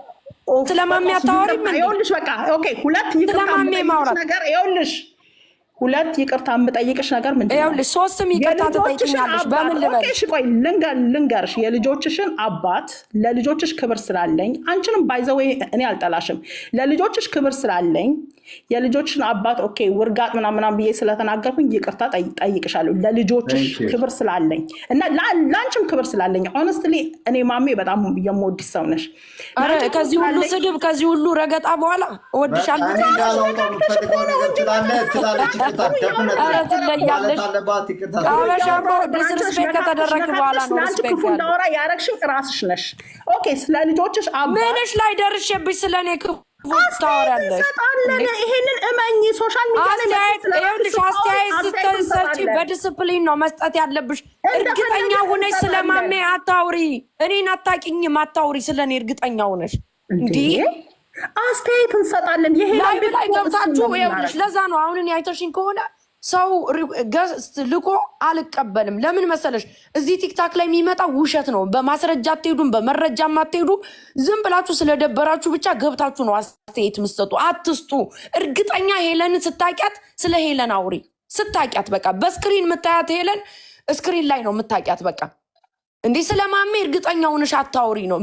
ስለማሜ አታወሪ? ምን ይኸውልሽ፣ በቃ ኦኬ፣ ሁለት ስለማሜ ማውራት ነገር ይኸውልሽ፣ ሁለት ይቅርታ የምጠይቅሽ ነገር ምንድን ነው? ይኸውልሽ ሶስትም ይቅርታ ትጠይቅኛለሽ። በምን ልበል? እሺ ቆይ ልንገርሽ፣ የልጆችሽን አባት ለልጆችሽ ክብር ስላለኝ አንቺንም ባይዘው እኔ አልጠላሽም። ለልጆችሽ ክብር ስላለኝ የልጆችሽን አባት ኦኬ ውርጋጥ ምናምን ብዬ ስለተናገርኩኝ ይቅርታ ጠይቅሻለሁ። ለልጆችሽ ክብር ስላለኝ እና ለአንቺም ክብር ስላለኝ ሆነስትሊ እኔ ማሜ በጣም የምወድሽ ሰው ነሽ። ኧረ ከዚህ ሁሉ ስድብ ከዚህ ሁሉ ረገጣ በኋላ እወድሻለሁ። ኧረ ትለያለሽ። አበሻ እኮ ዲስሪስፔክት ከተደረግሽ በኋላ ነው ሪስፔክት ያለው። እንዳወራ ያረግሽኝ ራስሽ ነሽ። ኦኬ ስለ ልጆችሽ አባት ምንሽ ላይ ደርሼብሽ ስለኔ ታወሪያለሽ? ይሄንን እመኚ። ሶሻል ሚዲያ አስተያየት ስትሰጪ በዲስፕሊን ነው መስጠት ያለብሽ። እርግጠኛ ሆነሽ ስለማሜ አታውሪ። እኔን አታውቂኝም፣ አታውሪ ስለኔ እርግጠኛ ሆነሽ። እንዲህ አስተያየት እንሰጣለን። ይሄ ላይ ገብታችሁ ይኸውልሽ፣ ለዛ ነው አሁን እኔ አይተሽኝ ከሆነ ሰው ገስት ልኮ አልቀበልም። ለምን መሰለሽ? እዚህ ቲክታክ ላይ የሚመጣው ውሸት ነው። በማስረጃ አትሄዱም፣ በመረጃም አትሄዱ። ዝም ብላችሁ ስለደበራችሁ ብቻ ገብታችሁ ነው አስተያየት የምትሰጡ። አትስጡ። እርግጠኛ ሄለንን ስታቂያት ስለ ሄለን አውሪ። ስታቂያት በቃ በስክሪን የምታያት ሄለን ስክሪን ላይ ነው የምታቂያት። በቃ እንዲህ ስለማሜ እርግጠኛ ሆነሽ አታውሪ ነው።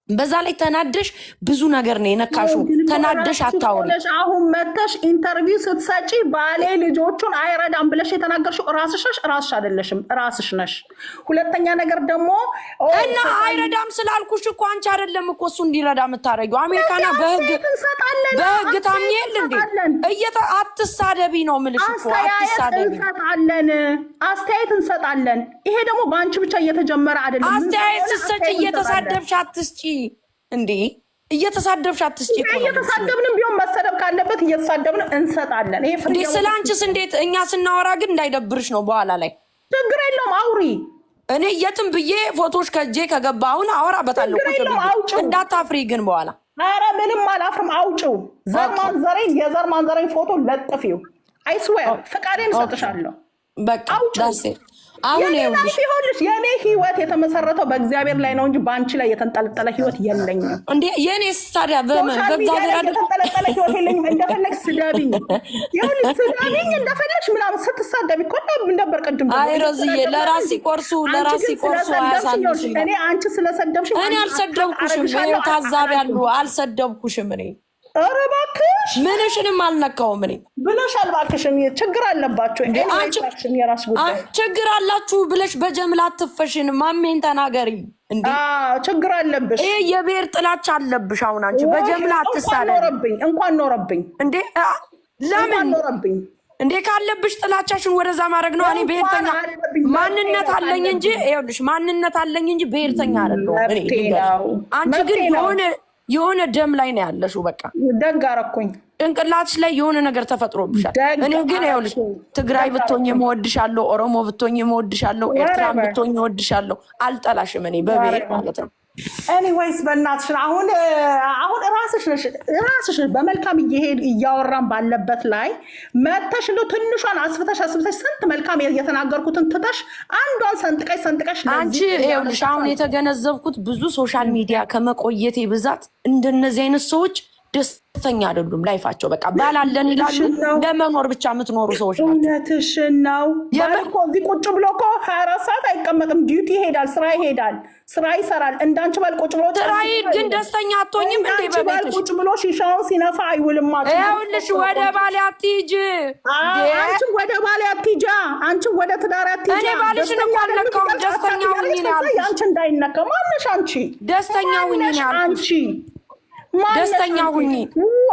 በዛ ላይ ተናደሽ ብዙ ነገር ነው የነካሹ። ተናደሽ አታውሪ። አሁን መተሽ ኢንተርቪው ስትሰጪ ባሌ ልጆቹን አይረዳም ብለሽ የተናገርሽው ራስሽ ነሽ፣ ራስሽ አይደለሽም፣ ራስሽ ነሽ። ሁለተኛ ነገር ደግሞ እና አይረዳም ስላልኩሽ እኮ አንቺ አይደለም እኮ እሱ እንዲረዳ የምታረጊው። አሜሪካና በህግ ታምኚል እንዴ? አትሳደቢ ነው የምልሽ እኮ አትሳደቢ። አስተያየት እንሰጣለን። ይሄ ደግሞ በአንቺ ብቻ እየተጀመረ አይደለም። አስተያየት ስትሰጪ እየተሳደብሽ አትስጪ እንዴ! እየተሳደብሽ አትስጪ። እየተሳደብንም ቢሆን መሰደብ ካለበት እየተሳደብን እንሰጣለን። ይሄ እንዴ ስላንቺስ እንዴት እኛ ስናወራ ግን እንዳይደብርሽ ነው። በኋላ ላይ ችግር የለውም አውሪ። እኔ የትም ብዬ ፎቶሽ ከጄ ከገባ አሁን አወራበታለሁ። እንዳታፍሪ ግን በኋላ። ኧረ ምንም አላፍርም። አውጪው። ዘር ማንዘሬን የዘር ማንዘሬን ፎቶ ለጥፊው። አይስዌር ፈቃዴን እሰጥሻለሁ። በቃ ዳሴ አሁን ይኸውልሽ የኔ ህይወት የተመሰረተው በእግዚአብሔር ላይ ነው እንጂ በአንቺ ላይ የተንጠለጠለ ህይወት የለኝም። እንዴ የኔስ ታዲያ በእግዚአብሔር የተንጠለጠለ ህይወት የለኝም። እንደፈለግሽ ስደቢኝ፣ ይኸውልሽ ስደቢኝ እንደፈለግሽ ምናምን ስትሳደቢ እኮ ነበር ቅድም። አይ ሮዝዬ ለራሲ ቆርሱ አያሳንሱ። እኔ አንቺ ስለሰደብሽ እኔ አልሰደብኩሽም። ታዛቢ ያሉ አልሰደብኩሽም እኔ። ኧረ እባክሽ ምንሽንም አልነካውም እኔ ብለሻል። እባክሽን ችግር አለባችሁ። የራስ ጉዳይ ችግር አላችሁ ብለሽ በጀምላ አትፈሽን። ማሜን ተናገሪ እንዴ! ችግር አለብሽ። ይሄ የብሔር ጥላቻ አለብሽ። አሁን አንቺ በጀምላ አትሳደቢ። እንኳን ኖረብኝ እንዴ! ለምን ኖረብኝ እንዴ? ካለብሽ ጥላቻሽን ወደዛ ማድረግ ነው። እኔ ብሔርተኛ ማንነት አለኝ እንጂ ይኸውልሽ፣ ማንነት አለኝ እንጂ ብሔርተኛ አይደለሁም እኔ። አንቺ ግን የሆነ ደም ላይ ነው ያለሽው። በቃ ደግ አደረኩኝ። ጭንቅላትሽ ላይ የሆነ ነገር ተፈጥሮብሻል። እኔ ግን ይኸውልሽ ትግራይ ብትሆኝ እወድሻለሁ፣ ኦሮሞ ብትሆኝ እወድሻለሁ፣ ኤርትራ ብትሆኝ እወድሻለሁ። አልጠላሽም እኔ በብሔር ማለት ነው። ኤኒዌይስ በእናትሽ አሁን ራስሽ ነሽ በመልካም እያወራን ባለበት ላይ መተሽ እንደው ትንሿን አስፍተሽ ስንት መልካም የተናገርኩትን ትተሽ አንዷን ሰንጥቀሽ አንቺ ይኸውልሽ አሁን የተገነዘብኩት ብዙ ሶሻል ሚዲያ ከመቆየቴ ብዛት እንደነዚህ አይነት ሰዎች ደስተኛ አይደሉም። ላይፋቸው በቃ ባላለን ይላሉ። ለመኖር ብቻ የምትኖሩ ሰዎች ናቸው። እውነትሽን ነው። እዚህ ቁጭ ብሎ እኮ 24 ሰዓት አይቀመጥም። ዲዩቲ ይሄዳል፣ ስራ ይሰራል። እንዳንቺ ባል ቁጭ ብሎ ስራይ ግን ደስተኛ አትሆኝም እንዴ? በቤትሽ ቁጭ ብሎ ሺሻውን ሲነፋ አይውልም ማለት ነው። ይኸውልሽ ወደ ባሌ አትሂጂ፣ አንቺ ወደ ባሌ አትሂጂ፣ አንቺ ወደ ትዳር አትሂጂ። እኔ ባልሽን እኮ አልነካሁም። ደስተኛ ሁኚ ነው ያልኩሽ። አንቺ እንዳይነካ ማነሽ አንቺ? ደስተኛ ሁኚ ነው ያልኩሽ። ደስተኛ ሁኚ።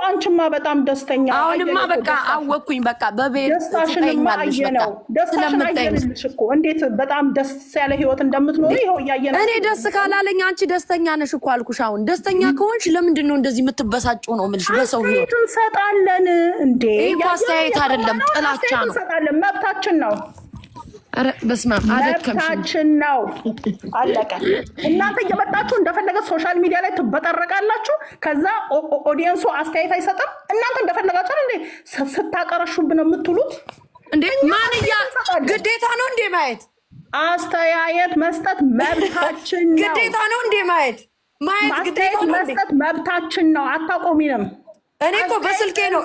አንቺማ በጣም ደስተኛ። አሁንማ በቃ አወቅኩኝ። በቃ በቤት ደስታሽንማ አየነው። ደስታሽን አየንልሽ እኮ እንዴት በጣም ደስ ያለ ህይወት እንደምትኖሪ ይኸው እያየነው። እኔ ደስ ካላለኝ አንቺ ደስተኛ ነሽ እኮ አልኩሽ። አሁን ደስተኛ ከሆንሽ ለምንድን ነው እንደዚህ የምትበሳጩ ነው የምልሽ። በሰው ህይወት እንሰጣለን እንዴ? ይሄ አስተያየት አይደለም ጥላቻ ነው። እንሰጣለን፣ መብታችን ነው። ኧረ በስመ አብ መብታችን ነው። አለቀ። እናንተ እየመጣችሁ እንደፈለገ ሶሻል ሚዲያ ላይ ትበጠረቃላችሁ። ከዛ ኦዲየንሱ አስተያየት አይሰጥም። እናንተ እንደፈለጋችሁ እንዴ ስታቀረሹብን የምትሉት እንዴ ማንያ ግዴታ ነው እንዴ ማየት? አስተያየት መስጠት መብታችን ነው። ግዴታ ነው እንዴ ማየት ግዴታ ነው መስጠት መብታችን ነው። አታቆሚንም። እኔ እኮ በስልኬ ነው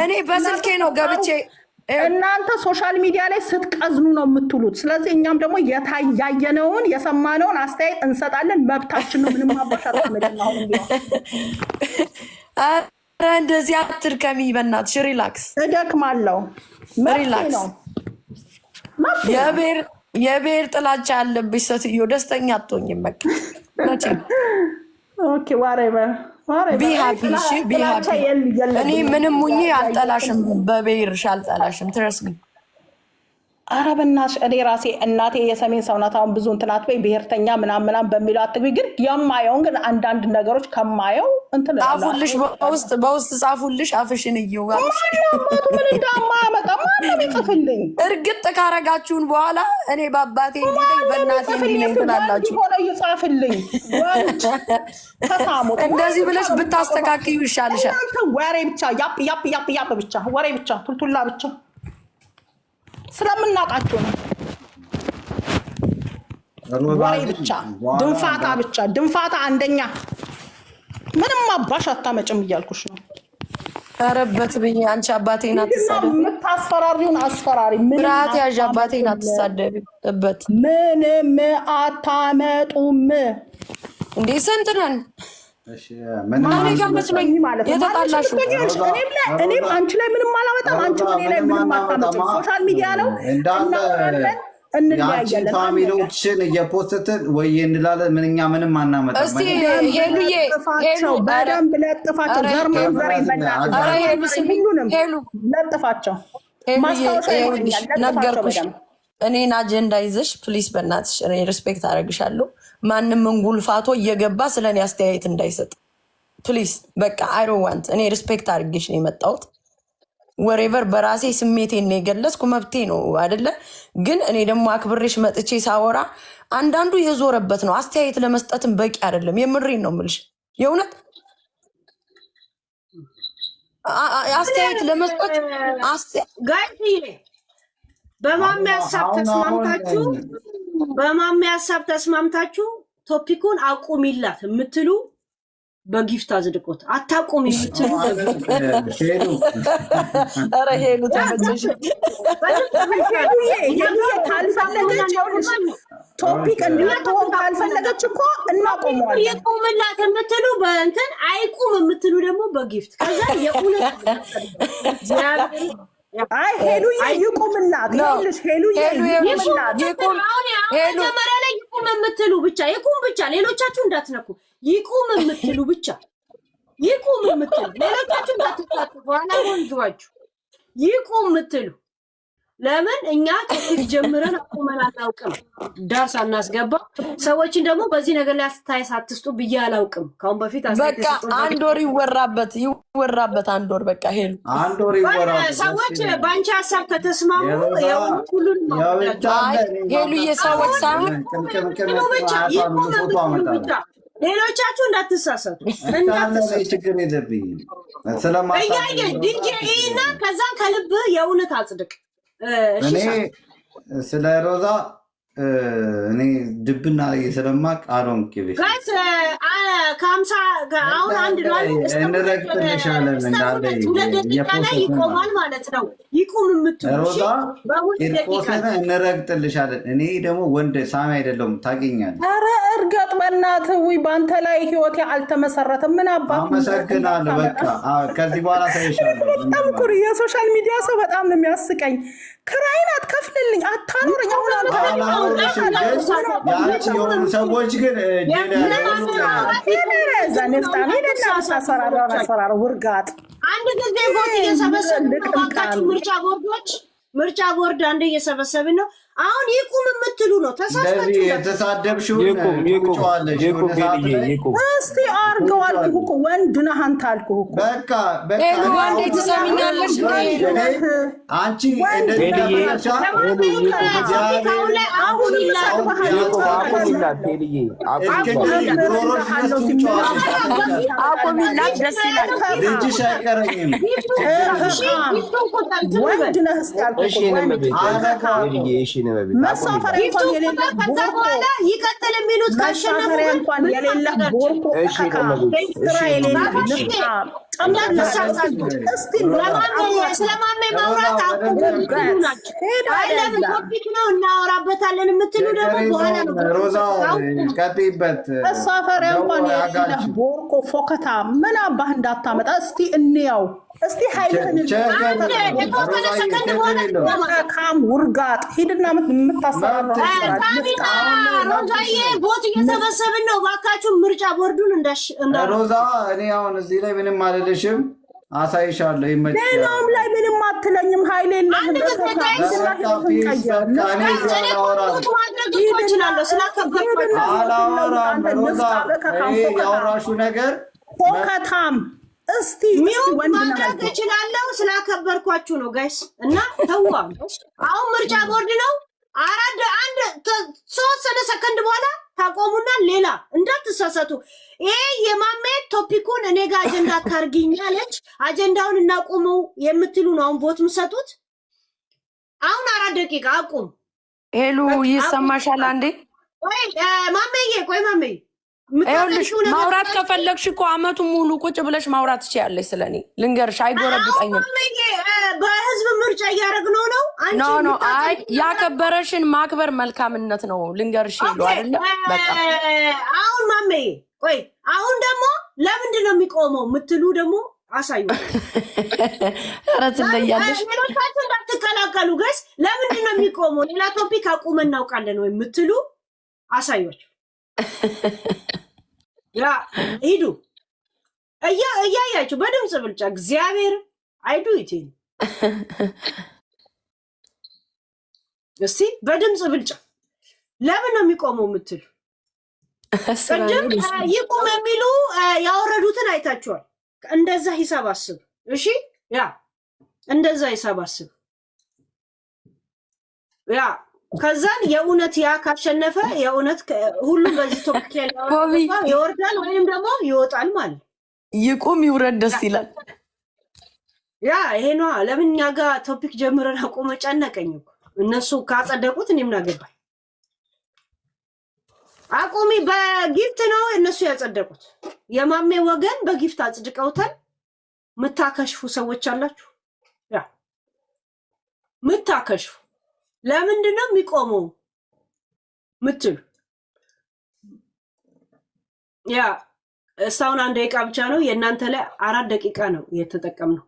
እኔ በስልኬ ነው ገብቼ እናንተ ሶሻል ሚዲያ ላይ ስትቀዝኑ ነው የምትሉት። ስለዚህ እኛም ደግሞ ያየነውን የሰማነውን አስተያየት እንሰጣለን። መብታችን ነው። ምንም አባሻት ነው። አረ እንደዚህ አትድከሚ በእናትሽ ሪላክስ። እደክማለሁ። ሪላክስ። የብሔር ጥላቻ ያለብሽ ሴትዮ ደስተኛ አትሆኝም። በቃ መቼም ኦኬ ዋሬቨር ቢ ሃፒ እሺ ቢ ሃፒ። እኔ ምንም ሙኝ አልጠላሽም፣ በብሔርሽ አልጠላሽም። ትረስሚ ኧረ በእናትሽ እኔ ራሴ እናቴ የሰሜን ሰው ናት። አሁን ብዙ እንትን አትበይ ብሔርተኛ ምናምን በሚለው አትግቢ። ግን የማየውን ግን አንዳንድ ነገሮች ከማየው እንትን ጻፉልሽ፣ በውስጥ ጻፉልሽ። አፍሽን እየዋልሽ ማናማቱ ምን እንዳማያመጣ ማንም ይጽፍልኝ። እርግጥ ካረጋችሁን በኋላ እኔ በአባቴ እንዲለኝ በእናቴ እንዲለኝ ትላላችሁ። ሆነ ይጻፍልኝ ተሳሙት። እንደዚህ ብለሽ ብታስተካክዩ ይሻልሻል። ወሬ ብቻ ያፕ ብቻ ወሬ ብቻ ቱልቱላ ብቻ ስለምናውቃቸው ነው። ወሬ ብቻ ድንፋታ ብቻ ድንፋታ አንደኛ። ምንም አባሽ አታመጭም እያልኩሽ ነው። ረበት ብዬ አንቺ አባቴን አትሳደቢ። የምታስፈራሪውን አስፈራሪ ብርሃት ያዥ። አባቴን አትሳደቢበት። ምንም አታመጡም። እንዴ ስንት ነን? መስሎኝ የተጣላሽው እኔም አንቺ ላይ ምንም አላመጣም። አንቺ እኔ ላይ ምንም አታመጭም። ሶሻል ሚዲያ ነው እንለያያለን። ፋሚሊዎችን እየፖስትን ወይ እንላለን። ምንኛ ምንም አናመጣም። እስቲ ሄሉዬ በደንብ ለጥፋቸው። ዘር ማንዘር ሁሉንም ለጥፋቸው። ማስታወሻ ነገርኩሽ። እኔን አጀንዳ ይዘሽ ፕሊስ በእናትሽ ሪስፔክት አደረግሻለሁ። ማንም እንጉልፋቶ እየገባ ስለ እኔ አስተያየት እንዳይሰጥ ፕሊስ። በቃ አይሮ ዋንት እኔ ሪስፔክት አድርጌሽ ነው የመጣሁት። ወሬቨር በራሴ ስሜቴን ነው የገለጽኩ፣ መብቴ ነው አይደለ? ግን እኔ ደግሞ አክብሬሽ መጥቼ ሳወራ አንዳንዱ የዞረበት ነው። አስተያየት ለመስጠትም በቂ አይደለም። የምሬን ነው የምልሽ። የእውነት አስተያየት ለመስጠት በማሚ ሀሳብ ተስማምታችሁ ቶፒኩን አቁሚላት የምትሉ በጊፍት አዝድቆት አታቁም የምትሉ ኧረ ሄሉ ተፈጨሽ። ቶፒክ እንዲሆን ካልፈለገች እኮ እናቆመዋለን። ይቁምላት የምትሉ በእንትን አይቁም የምትሉ ደግሞ በጊፍት ከዛ የእውነት አይ ሄሉዬ ይቁምላት። ይኸውልሽ ሄሉዬ ይቁምላት። መጀመሪያ ላይ ይቁም የምትሉ ብቻ ይቁም ብቻ፣ ሌሎቻችሁ እንዳትነኩ። ይቁም የምትሉ ብቻ ይቁም የምትሉ ሌሎቻችሁ እንዳትሳተፉ። አላወንጅዋችሁ ይቁም የምትሉ ለምን እኛ ከፊት ጀምረን አቁመን አናውቅም። ዳር ሳናስገባ ሰዎችን ደግሞ በዚህ ነገር ላይ አስተያየት አትስጡ ብዬ አላውቅም። ካሁን በፊት በቃ አንድ ወር ይወራበት አንድ ወር በቃ ሄሉ አንድ ወር ይወራበት። ሰዎች በአንቺ ሀሳብ ከተስማሙ ሁሉን ሄሉዬ ሰዎች ሳይሆን ሌሎቻችሁ እንዳትሳሰቱ ችግር የለብኝም። እያየ ዲጄ እና ከዛን ከልብ የእውነት አጽድቅ። እኔ ስለ ሮዛ እኔ ድብና ላይ ስለማቅ አሮን ኪቤስ ከሀምሳ አሁን አንድ እንረግጥልሻለን እንዳለ ላይ ይቆማል ማለት ነው። ይቁም የምትሉ ሮዛ ቂርቆስን እንረግጥልሻለን። እኔ ደግሞ ወንድ ሳሚ አይደለሁም ታውቂኛለሽ። ኧረ እርገጥ በእናትህ ውይ፣ በአንተ ላይ ህይወቴ አልተመሰረተም። ምን አባት አመሰግናለሁ። በቃ ከዚህ በኋላ ታይሻለሁ። በጣም ኩሪ የሶሻል ሚዲያ ሰው በጣም ነው የሚያስቀኝ። ክራይን አትከፍልልኝ አታኖረኝ። ያቺ የሆኑ ሰዎች ግን አስፈራራ ውርጋጥ አንድ ጊዜ ቦት እየሰበሰቡ ምርጫ ቦርዶች ምርጫ ቦርድ አንዴ እየሰበሰብን ነው። አሁን ይቁም የምትሉ ነው ተሳስታችሁ። የተሳደብሽው እስቲ አርገው አልኩህ እኮ ወንድ ነህ አንተ አልኩህ እኮ በቃ ወንድ ትሰሚኛለሽ አንቺ አቁሚላት ደስ ይላል ልጅሽ አይቀረኝም ወንድ ነህ እስቲ አልኩህ መሳፈሪያ እንኳን የሌለ ከዛ በኋላ ይቀጥል የሚሉት ካሸነፉ እንኳን የሌለ ቦርኮ ስራ የሌለ ስለማሜ ማውራት ቶፒክ ነው እናወራበታለን የምትሉ ደግሞ በኋላ ነው። ቀጥይበት። መሳፈሪያ እንኳን የሌለ ቦርኮ ፎከታ ምን አባህ እንዳታመጣ እስቲ እንያው። እስቲ ኃይልህን የተወሰነ ሰከንድ በኋላ ካም ውርጋጥ ሂድና ሮዛዬ ቦት እየሰበሰብን ነው። እባካችሁ ምርጫ ቦርዱን ሮዛ እኔ አሁን እዚህ ላይ ምንም አልልሽም፣ አሳይሻለሁ። ይመችሻል። ሌላውም ላይ ምንም አትለኝም። ኃይል የለህም። አላወራም ሮዛ ያወራሹ ነገር ፎከታም እስቲ ማድረግ እችላለሁ ስላከበርኳችሁ ነው ጋይስ። እና ተዋ አሁን ምርጫ ቦርድ ነው። አንድ 3 ሰከንድ በኋላ ታቆሙና ሌላ እንዳትሳሳቱ። ይሄ የማሜ ቶፒኩን እኔ ጋር አጀንዳ ታርጊኛለች። አጀንዳውን እናቆመው የምትሉ ነው አሁን ቦት ምሰጡት። አሁን 4 ደቂቃ አቁም። ሄሉ ይሰማሻል? አንዴ ቆይ ማሜዬ፣ ቆይ ማሜዬ ይኸውልሽ ማውራት ከፈለግሽ እኮ አመቱን ሙሉ ቁጭ ብለሽ ማውራት ትችያለሽ። ስለኔ ልንገርሽ፣ አይጎረብጠኝም። በህዝብ ምርጫ እያደረግነው ነው። ኖ አይ ያከበረሽን ማክበር መልካምነት ነው። ልንገርሽ ይሉ አይደለ? በቃ አሁን ማሜዬ ቆይ፣ አሁን ደግሞ ለምንድን ነው የሚቆመው የምትሉ ደግሞ አሳዩ። ኧረ ትለያለሽ። ሌሎቻችሁ እንዳትቀላቀሉ ገስ። ለምንድን ነው የሚቆመው? ሌላ ቶፒክ አቁመን እናውቃለን ወይ የምትሉ አሳዩቸው። ያ ሂዱ እያያችሁ በድምፅ ብልጫ እግዚአብሔር አይዱ ይቴን እስቲ በድምፅ ብልጫ ለምን ነው የሚቆመው የምትሉ ቅድም ይቁም የሚሉ ያወረዱትን አይታችኋል። እንደዛ ሂሳብ አስብ። እሺ ያ እንደዛ ሂሳብ አስብ። ያ ከዛን የእውነት ያ ካሸነፈ የእውነት ሁሉም በዚህ ቶፒክ ይወርዳል ወይም ደግሞ ይወጣል ማለት ይቁም ይውረድ ደስ ይላል። ያ ይሄ ነው። ለምን እኛ ጋር ቶፒክ ጀምረን አቆመ ጨነቀኝ እኮ እነሱ ካጸደቁት እኔም ናገባኝ። አቁሚ በጊፍት ነው እነሱ ያጸደቁት። የማሜ ወገን በጊፍት አጽድቀውታል። ምታከሽፉ ሰዎች አላችሁ። ያ ምታከሽፉ ለምንድን ነው የሚቆመው ምትሉ? ያ እስካሁን 1 ደቂቃ ብቻ ነው የእናንተ ላይ 4 ደቂቃ ነው የተጠቀምነው።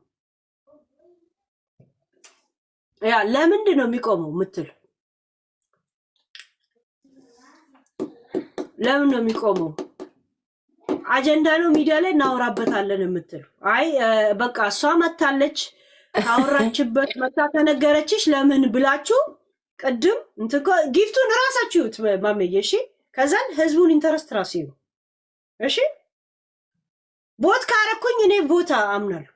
ያ ለምንድን ነው የሚቆመው ምትሉ? ለምን ነው የሚቆመው? አጀንዳ ነው ሚዲያ ላይ እናወራበታለን የምትሉ አይ በቃ እሷ መታለች ታወራችበት መታ ተነገረችሽ ለምን ብላችሁ ቅድም ጊፍቱን ራሳችሁ ይሁት ማመዬ። እሺ ከዛን ህዝቡን ኢንተረስት ራሱ ይሁ። እሺ ቦት ካረኩኝ እኔ ቦታ አምናለሁ።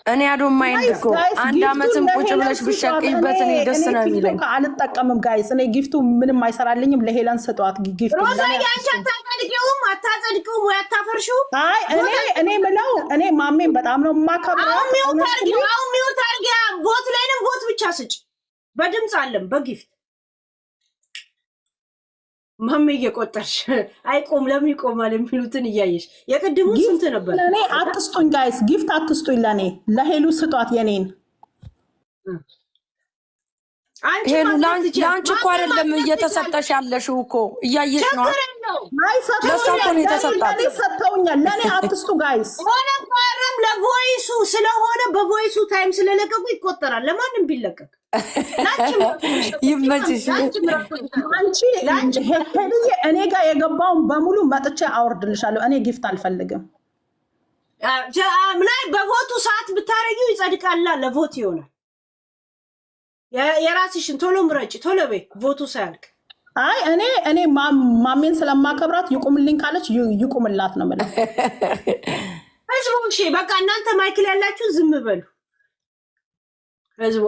እኔ አዶማይ እኮ 1 አመትም ቁጭ ብለሽ ብሸቅይበት እኔ ደስ ነው የሚለኝ። አልጠቀምም ጋይስ። እኔ ጊፍቱ ምንም አይሰራልኝም። ለሄለን ሰጧት ጊፍቱ። ሮዛ ያንቺ አታጸድቂውም ወይ አታፈርሺው? አይ እኔ ምለው እኔ ማሜን በጣም ነው የማከብረው። አሁን ሚውት አርጊ። ቦት ላይንም ቦት ብቻ ስጭ። በድምጽ አለም በጊፍት ማሜ እየቆጠርሽ አይቆም ለምን ይቆማል የሚሉትን እያየሽ የቅድሙ ስንት ነበር? ለኔ አትስጡኝ ጋይስ፣ ጊፍት አትስጡኝ። ለኔ ለሄሉ ስጧት የኔን። ሄሉ ለአንቺ እኮ አይደለም እየተሰጠሽ ያለሽው እኮ እያየሽ ነው። ለእሷ እኮ ነው የተሰጣት። ሰጥተውኛል። ለኔ አትስጡ ጋይስ። ሆነ ፋረም ለቮይሱ ስለሆነ በቮይሱ ታይም ስለለቀቁ ይቆጠራል። ለማንም ቢለቀቅ ይመችሽ። አንቺ ሄሉዬ እኔ ጋር የገባውን በሙሉ መጥቼ አወርድልሻለሁ። እኔ ጊፍት አልፈልግም። ላይ በቮቱ ሰዓት ብታረጊው ይጸድቃላ። ለቮት ይሆናል። የራስሽን ቶሎ ምረጭ፣ ቶሎ በይ ቮቱ ሳያልቅ። አይ እኔ ማሜን ስለማከብራት ይቁምልኝ ካለች ይቁምላት ነው ማለት ህዝቡ። እሺ በቃ እናንተ ማይክል ያላችሁ ዝም በሉ ህዝቡ።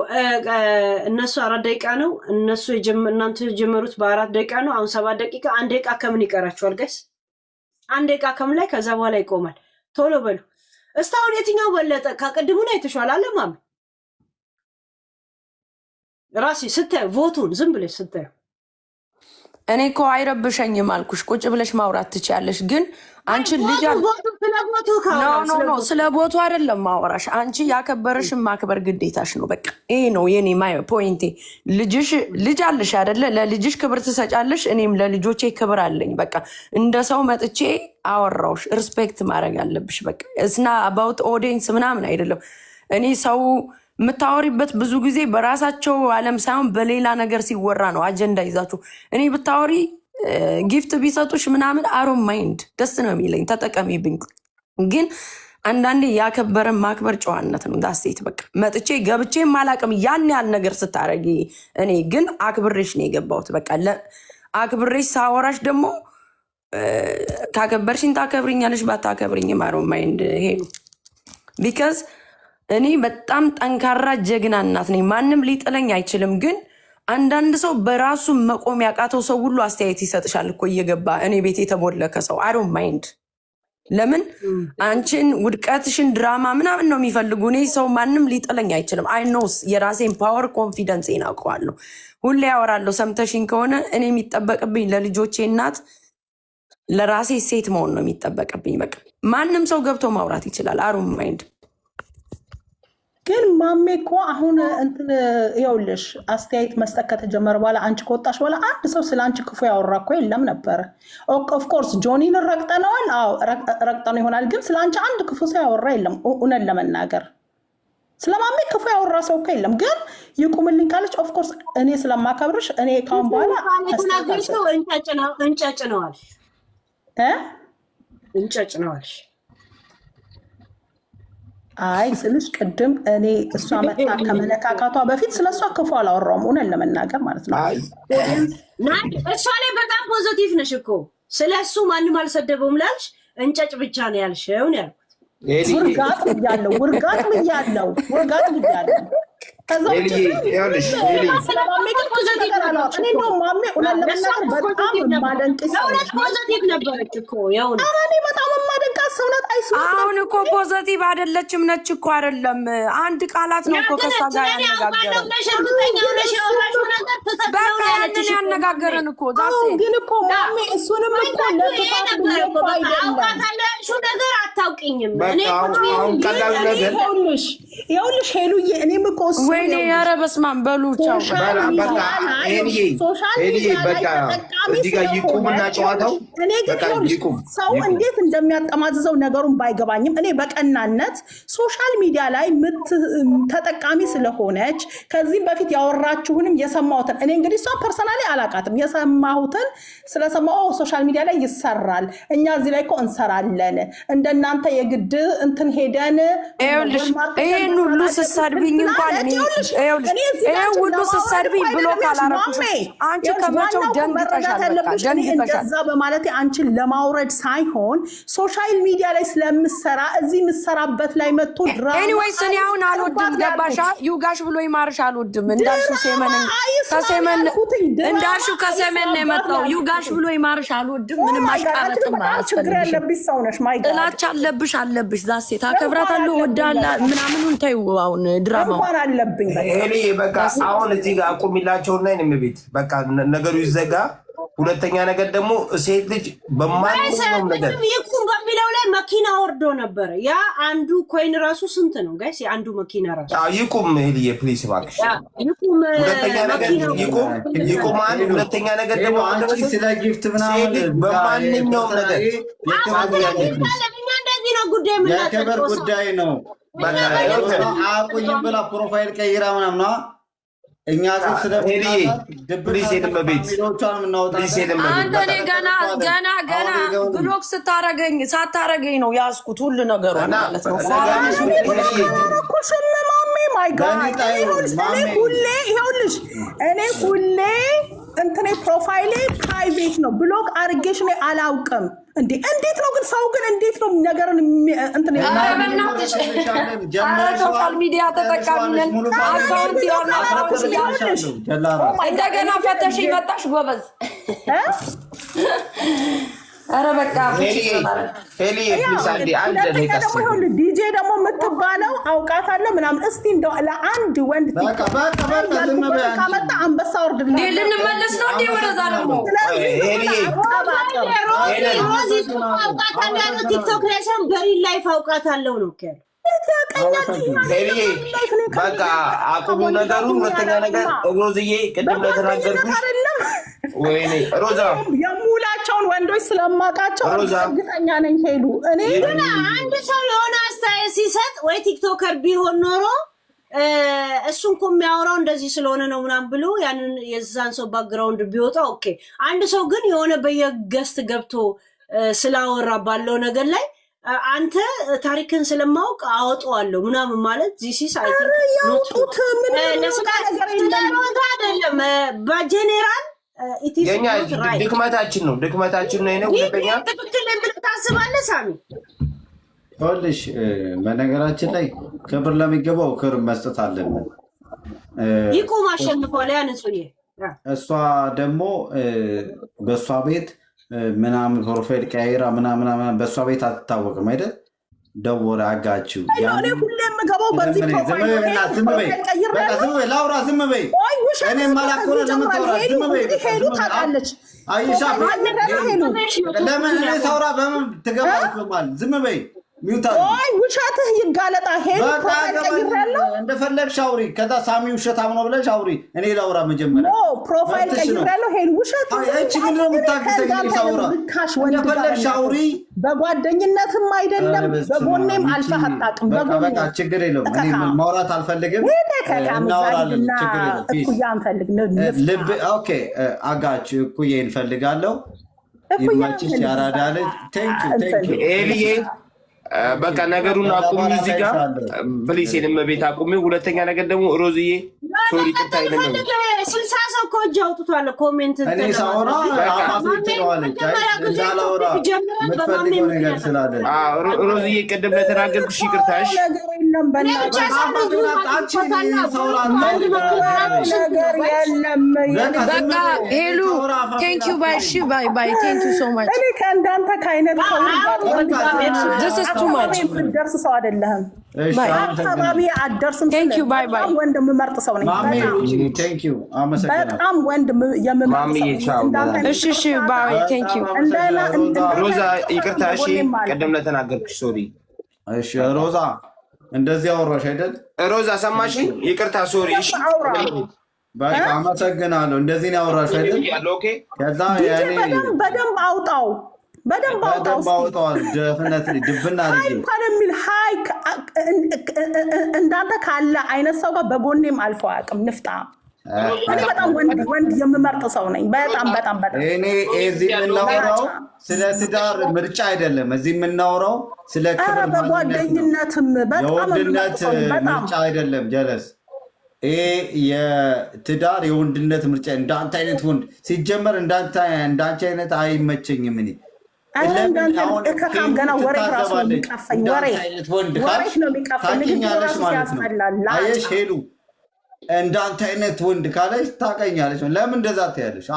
እነሱ 4 ደቂቃ ነው እነሱ እናንተ የጀመሩት በ4 ደቂቃ ነው። አሁን 7 ደቂቃ 1 ደቂቃ ከምን ይቀራችኋል ጋይስ? 1 ደቂቃ ከምን ላይ ከዛ በኋላ ይቆማል። ቶሎ በሉ። እስካሁን የትኛው በለጠ? ከቅድሙ ላይ የተሻለ አለ ማም ራሲ ስታይ ቮቱን ዝም ብለሽ ስታይ እኔ እኮ አይረብሸኝም አልኩሽ። ቁጭ ብለሽ ማውራት ትችያለሽ። ግን አንቺ ልጅ ኖ ስለ ቦቱ አይደለም ማውራሽ። አንቺ ያከበረሽን ማክበር ግዴታሽ ነው። በቃ ይሄ ነው የኔ ፖይንቴ። ልጅ አለሽ አይደለ? ለልጅሽ ክብር ትሰጫለሽ። እኔም ለልጆቼ ክብር አለኝ። በቃ እንደ ሰው መጥቼ አወራውሽ። ሪስፔክት ማድረግ አለብሽ። በቃ እስና አባውት ኦዲየንስ ምናምን አይደለም። እኔ ሰው የምታወሪበት ብዙ ጊዜ በራሳቸው ዓለም ሳይሆን በሌላ ነገር ሲወራ ነው አጀንዳ ይዛችሁ። እኔ ብታወሪ ጊፍት ቢሰጡሽ ምናምን አሮን ማይንድ ደስ ነው የሚለኝ፣ ተጠቀሚብኝ። ግን አንዳንዴ ያከበረን ማክበር ጨዋነት ነው። ዳሴት በቃ መጥቼ ገብቼ ማላቅም ያን ያህል ነገር ስታረጊ፣ እኔ ግን አክብሬሽ ነው የገባሁት። በቃ አክብሬሽ ሳወራሽ ደግሞ ካከበርሽኝ ታከብርኛለሽ፣ ባታከብርኝም አሮን ማይንድ ሄሉ ቢካዝ እኔ በጣም ጠንካራ ጀግና እናት ነኝ። ማንም ሊጥለኝ አይችልም። ግን አንዳንድ ሰው በራሱ መቆም ያቃተው ሰው ሁሉ አስተያየት ይሰጥሻል እኮ እየገባ እኔ ቤት የተቦለከ ሰው አዶንት ማይንድ። ለምን አንቺን ውድቀትሽን ድራማ ምናምን ነው የሚፈልጉ። እኔ ሰው ማንም ሊጥለኝ አይችልም። አይ ኖስ የራሴን ፓወር ኮንፊደንስ አውቀዋለሁ። ሁሌ ያወራለሁ። ሰምተሽኝ ከሆነ እኔ የሚጠበቅብኝ ለልጆቼ እናት ለራሴ ሴት መሆን ነው የሚጠበቅብኝ። በቃ ማንም ሰው ገብቶ ማውራት ይችላል። አዶንት ማይንድ። ግን ማሜ እኮ አሁን እንትን ይኸውልሽ አስተያየት መስጠት ከተጀመረ በኋላ አንቺ ከወጣሽ በኋላ አንድ ሰው ስለ አንቺ ክፉ ያወራ እኮ የለም ነበረ። ኦፍኮርስ ጆኒን ረግጠነዋል። አዎ ረግጠነው ይሆናል። ግን ስለ አንቺ አንድ ክፉ ሰው ያወራ የለም። እውነት ለመናገር ስለ ማሜ ክፉ ያወራ ሰው እኮ የለም። ግን ይቁምልኝ ካለች ኦፍኮርስ እኔ ስለማከብርሽ እኔ ካሁን በኋላ እንጨጭነዋል። አይ ስልሽ ቅድም እኔ እሷ መጣ ከመነካካቷ በፊት ስለ እሷ ክፉ አላወራውም። እውነት ለመናገር ማለት ነው። እሷ ላይ በጣም ፖዘቲቭ ነሽ እኮ። ስለ እሱ ማንም አልሰደበውም ላልሽ እንጨጭ ብቻ ነው ያልሽው ነው ያልኩት። ውርጋጥ ብያለሁ። አሁን እኮ ፖዘቲቭ አይደለችም ነች እኮ አይደለም። አንድ ቃላት ነው እኮ ከሷ ጋር ያነጋገረን። በቃ ያንን ያነጋገረን እኮ ግን እኮ ማሜ እሱንም እኮ ለጥፋት ነገር አታውቂኝም። ይኸውልሽ ሄሉዬ እኔም እኮ ወይኔ ኧረ በስመ አብ በሉ ቻው። እዚህ ጋር ይቁምና ጨዋታው ሰው እንዴት እንደሚያጠማዝዘው ነገሩን ባይገባኝም እኔ በቀናነት ሶሻል ሚዲያ ላይ ተጠቃሚ ስለሆነች ከዚህም በፊት ያወራችሁንም የሰማሁትን እኔ እንግዲህ እሷ ፐርሰናሊ አላውቃትም። የሰማሁትን ስለሰማሁ ሶሻል ሚዲያ ላይ ይሰራል፣ እኛ እዚህ ላይ እኮ እንሰራለን፣ እንደናንተ የግድ እንትን ሄደን ይሄን ሁሉ ስትሰድቢኝ እንኳን ይሄን ሁሉ ስትሰድቢኝ ብሎ ካላረኩሽ አንቺ ከመቼው ደንግጠሻል። እንደዛ በማለት አንቺን ለማውረድ ሳይሆን ሶሻል ሚዲያ ላይ ስለምሰራ እዚህ የምሰራበት ላይ መጥቶ ኤኒዌይስ እኔ አሁን አልወድም። ገባሻ? ዩጋሽ ብሎ ይማርሽ አልወድም። እንዳልሽው እንዳልሽው ከሰሜን ነው የመጣው። ዩጋሽ ብሎ ይማርሽ አልወድም። ምንም አሽቃረጥም አያስፈልግም። ጥላቻ አለብሽ ዛሴ ታከብራታለሁ ወዳላ ምናምኑን ተይው። አሁን ድራማው አለብኝ በቃ አሁን እዚህ ጋር አቁሚላቸውና እኔም ቤት በቃ ነገሩ ይዘጋ። ሁለተኛ ነገር ደግሞ ሴት ልጅ በማንኛውም ነገር ይቁም በሚለው ላይ መኪና ወርዶ ነበረ። ያ አንዱ ኮይን ራሱ ስንት ነው ጋይስ? የአንዱ መኪና ራሱ ይቁም። ሄልዬ ፕሊስ እባክሽ ይቁም። ሁለተኛ ነገር ይቁም። አንድ ሁለተኛ ነገር ደግሞ ስለ ጊፍት ምናምን በማንኛውም ነገር እንደዚህ ነው ጉዳይ የክብር ጉዳይ ነው። አቁኝም ብላ ፕሮፋይል ቀይራ ምናምን ነው እኛ አንተ ገና ብሎክ ሳታረገኝ ነው ያዝኩት ሁሉ ነገሩ ማለት ነው። ማሜ ማይ ጋድ እኔ ሁሌ እንትኔ ፕሮፋይሌ ፕራይቬት ነው ብሎክ አርጌሽ ነው አላውቅም እንዴ እንዴት ነው ግን ሰው ግን እንዴት ነው ነገርን እንትን ሶሻል ሚዲያ ተጠቃሚ ነን አካውንት ያለው እንደገና ፈተሽ ይመጣሽ ጎበዝ አረ በቃ ዲጄ ደግሞ የምትባለው አውቃታለሁ ምናምን እስቲ እንደው ለአንድ ወንድ ካመጣ አንበሳ ወርድ ልንመለስ ነው እንዴ ወደዛ ደግሞ ቲክቶክ ላይ ሰው በሪል ላይፍ አውቃታለሁ ነው በቃ አቁሙ ነገሩ ሁለተኛ ነገር ሮዝዬ ቅድም ለተናገርኩሽ ወይኔ ሮዛ የሙላቸውን ወንዶች ስለማውቃቸው እርግጠኛ ነኝ ሄሉ እኔ ግን አንድ ሰው የሆነ አስተያየት ሲሰጥ ወይ ቲክቶከር ቢሆን ኖሮ እሱን እኮ የሚያወራው እንደዚህ ስለሆነ ነው ምናምን ብሎ ያንን የዛን ሰው ባክግራውንድ ቢወጣ ኦኬ አንድ ሰው ግን የሆነ በየገስት ገብቶ ስላወራ ባለው ነገር ላይ አንተ ታሪክን ስለማውቅ አወጣዋለሁ ምናምን ማለት ዚሲስ አይ ቲንክ ያውጡት ምን ነገር አይደለም በጄኔራል የኛ ድክመታችን ነው ነው ሁለተኛ ትክክል እንደምታስባለህ ሳሚ ወልሽ በነገራችን ላይ ክብር ለሚገባው ክብር መስጠት አለብን ይቆም አሸንፏል ያን ጽዬ እሷ ደግሞ በሷ ቤት ምናምን ፕሮፋይል ቀይራ ምናምን በሷ ቤት አትታወቅም አይደል ደወረ አጋችሁ ያኔ ሁሌም ገባው በዚህ ፕሮፋይል ዝም በይ ላውራ ዝም በይ እኔ ማላኮለ ለምታወራ ዝም በይ ሄዱ ታውቃለች አይሻ ለምን እኔ ሳውራ በምን ትገባለች ማለት ዝም በይ ሚውታ ውሸትህ ይጋለጣ ሄዱ ፕሮፋይል ቀይራለሁ እንደፈለግሽ አውሪ ከዛ ሳሚ ውሸታም ነው ብለሽ አውሪ እኔ ላውራ መጀመሪያ ፕሮፋይል ቀይራለሁ ሄዱ ውሸት እቺ ግን ነው የምታክተኝ ሳውራ እንደፈለግሽ አውሪ በጓደኝነትም አይደለም በጎኔም አልፈህ አታውቅም በቃ ችግር የለውም እኔ ማውራት አልፈልግም እናወራለን ችግር የለውም እኩያ እንፈልግ ልብ ኦኬ አጋች እኩዬ እንፈልጋለሁ ይማችሽ ያራዳለ ቴንክ ዩ ኤሊዬ በቃ ነገሩን አቁሙ እዚህ ጋር ፕሊስ የለመቤት አቁሙ ሁለተኛ ነገር ደግሞ ሮዝዬ ሶሪ ቅጣይ ነው 60 ሰው ኮጅ አውጥቷል ኮሜንት እኔ ሳውራ አማፍጥሯለች እንዳላውራ ምትፈልገው ነገር ስላለ ሮዝዬ ቅድም ለተናገርኩሽ ይቅርታሽ በቃ ሄሉ ቴንክ ዩ ባይ ሺ ባይ ባይ ቴንክ ዩ ሶ ማች እኔ ከእንዳንተ ከአይነት this is too much ደርስ ሰው አይደለህም አካባቢ አደርስም ቴንክ ዩ ባይ ባይ ወንድ የምመርጥ ሰው ነኝ ቴንክ ዩ አመሰግናለሁ በጣም ወንድ የምመርጥ ሰው እሺ እሺ ባይ ቴንክ ዩ ሮዛ ይቅርታ እሺ ቀደም ለተናገርኩሽ ሶሪ እሺ ሮዛ እንደዚህ አወራሽ አይደል ሮዛ ሰማሽ ይቅርታ ሶሪ እሺ በቃ አመሰግናለሁ እንደዚህ ነው አወራሽ አይደል ኦኬ ከዛ ያኔ በደንብ አውጣው ደፍነት ድብና እንኳን የሚል ሃይ እንዳንተ ካለ አይነት ሰው ጋር በጎኔም አልፎ አያውቅም ንፍጣ እኔ በጣም ወንድ የምመርጥ ሰው ነኝ በጣም እኔ እዚህ የምናወራው ስለ ትዳር ምርጫ አይደለም እዚህ የምናወራው ስለ ክብር በጓደኝነትም በጣም የወንድነት ምርጫ አይደለም ጀለስ የትዳር የወንድነት ምርጫ እንዳንተ አይነት ወንድ ሲጀመር እንዳንተ አይነት አይመቸኝም እኔ ከካም ገና ወሬ ራሱ ነው የሚቀፈኝ ወሬ ነው የሚቀፈኝ ታውቂኛለሽ ማለት ነው አየሽ ሄሉ እንዳንተ አይነት ወንድ ካለሽ ታውቂኛለሽ ለምን እንደዛ ትያለሽ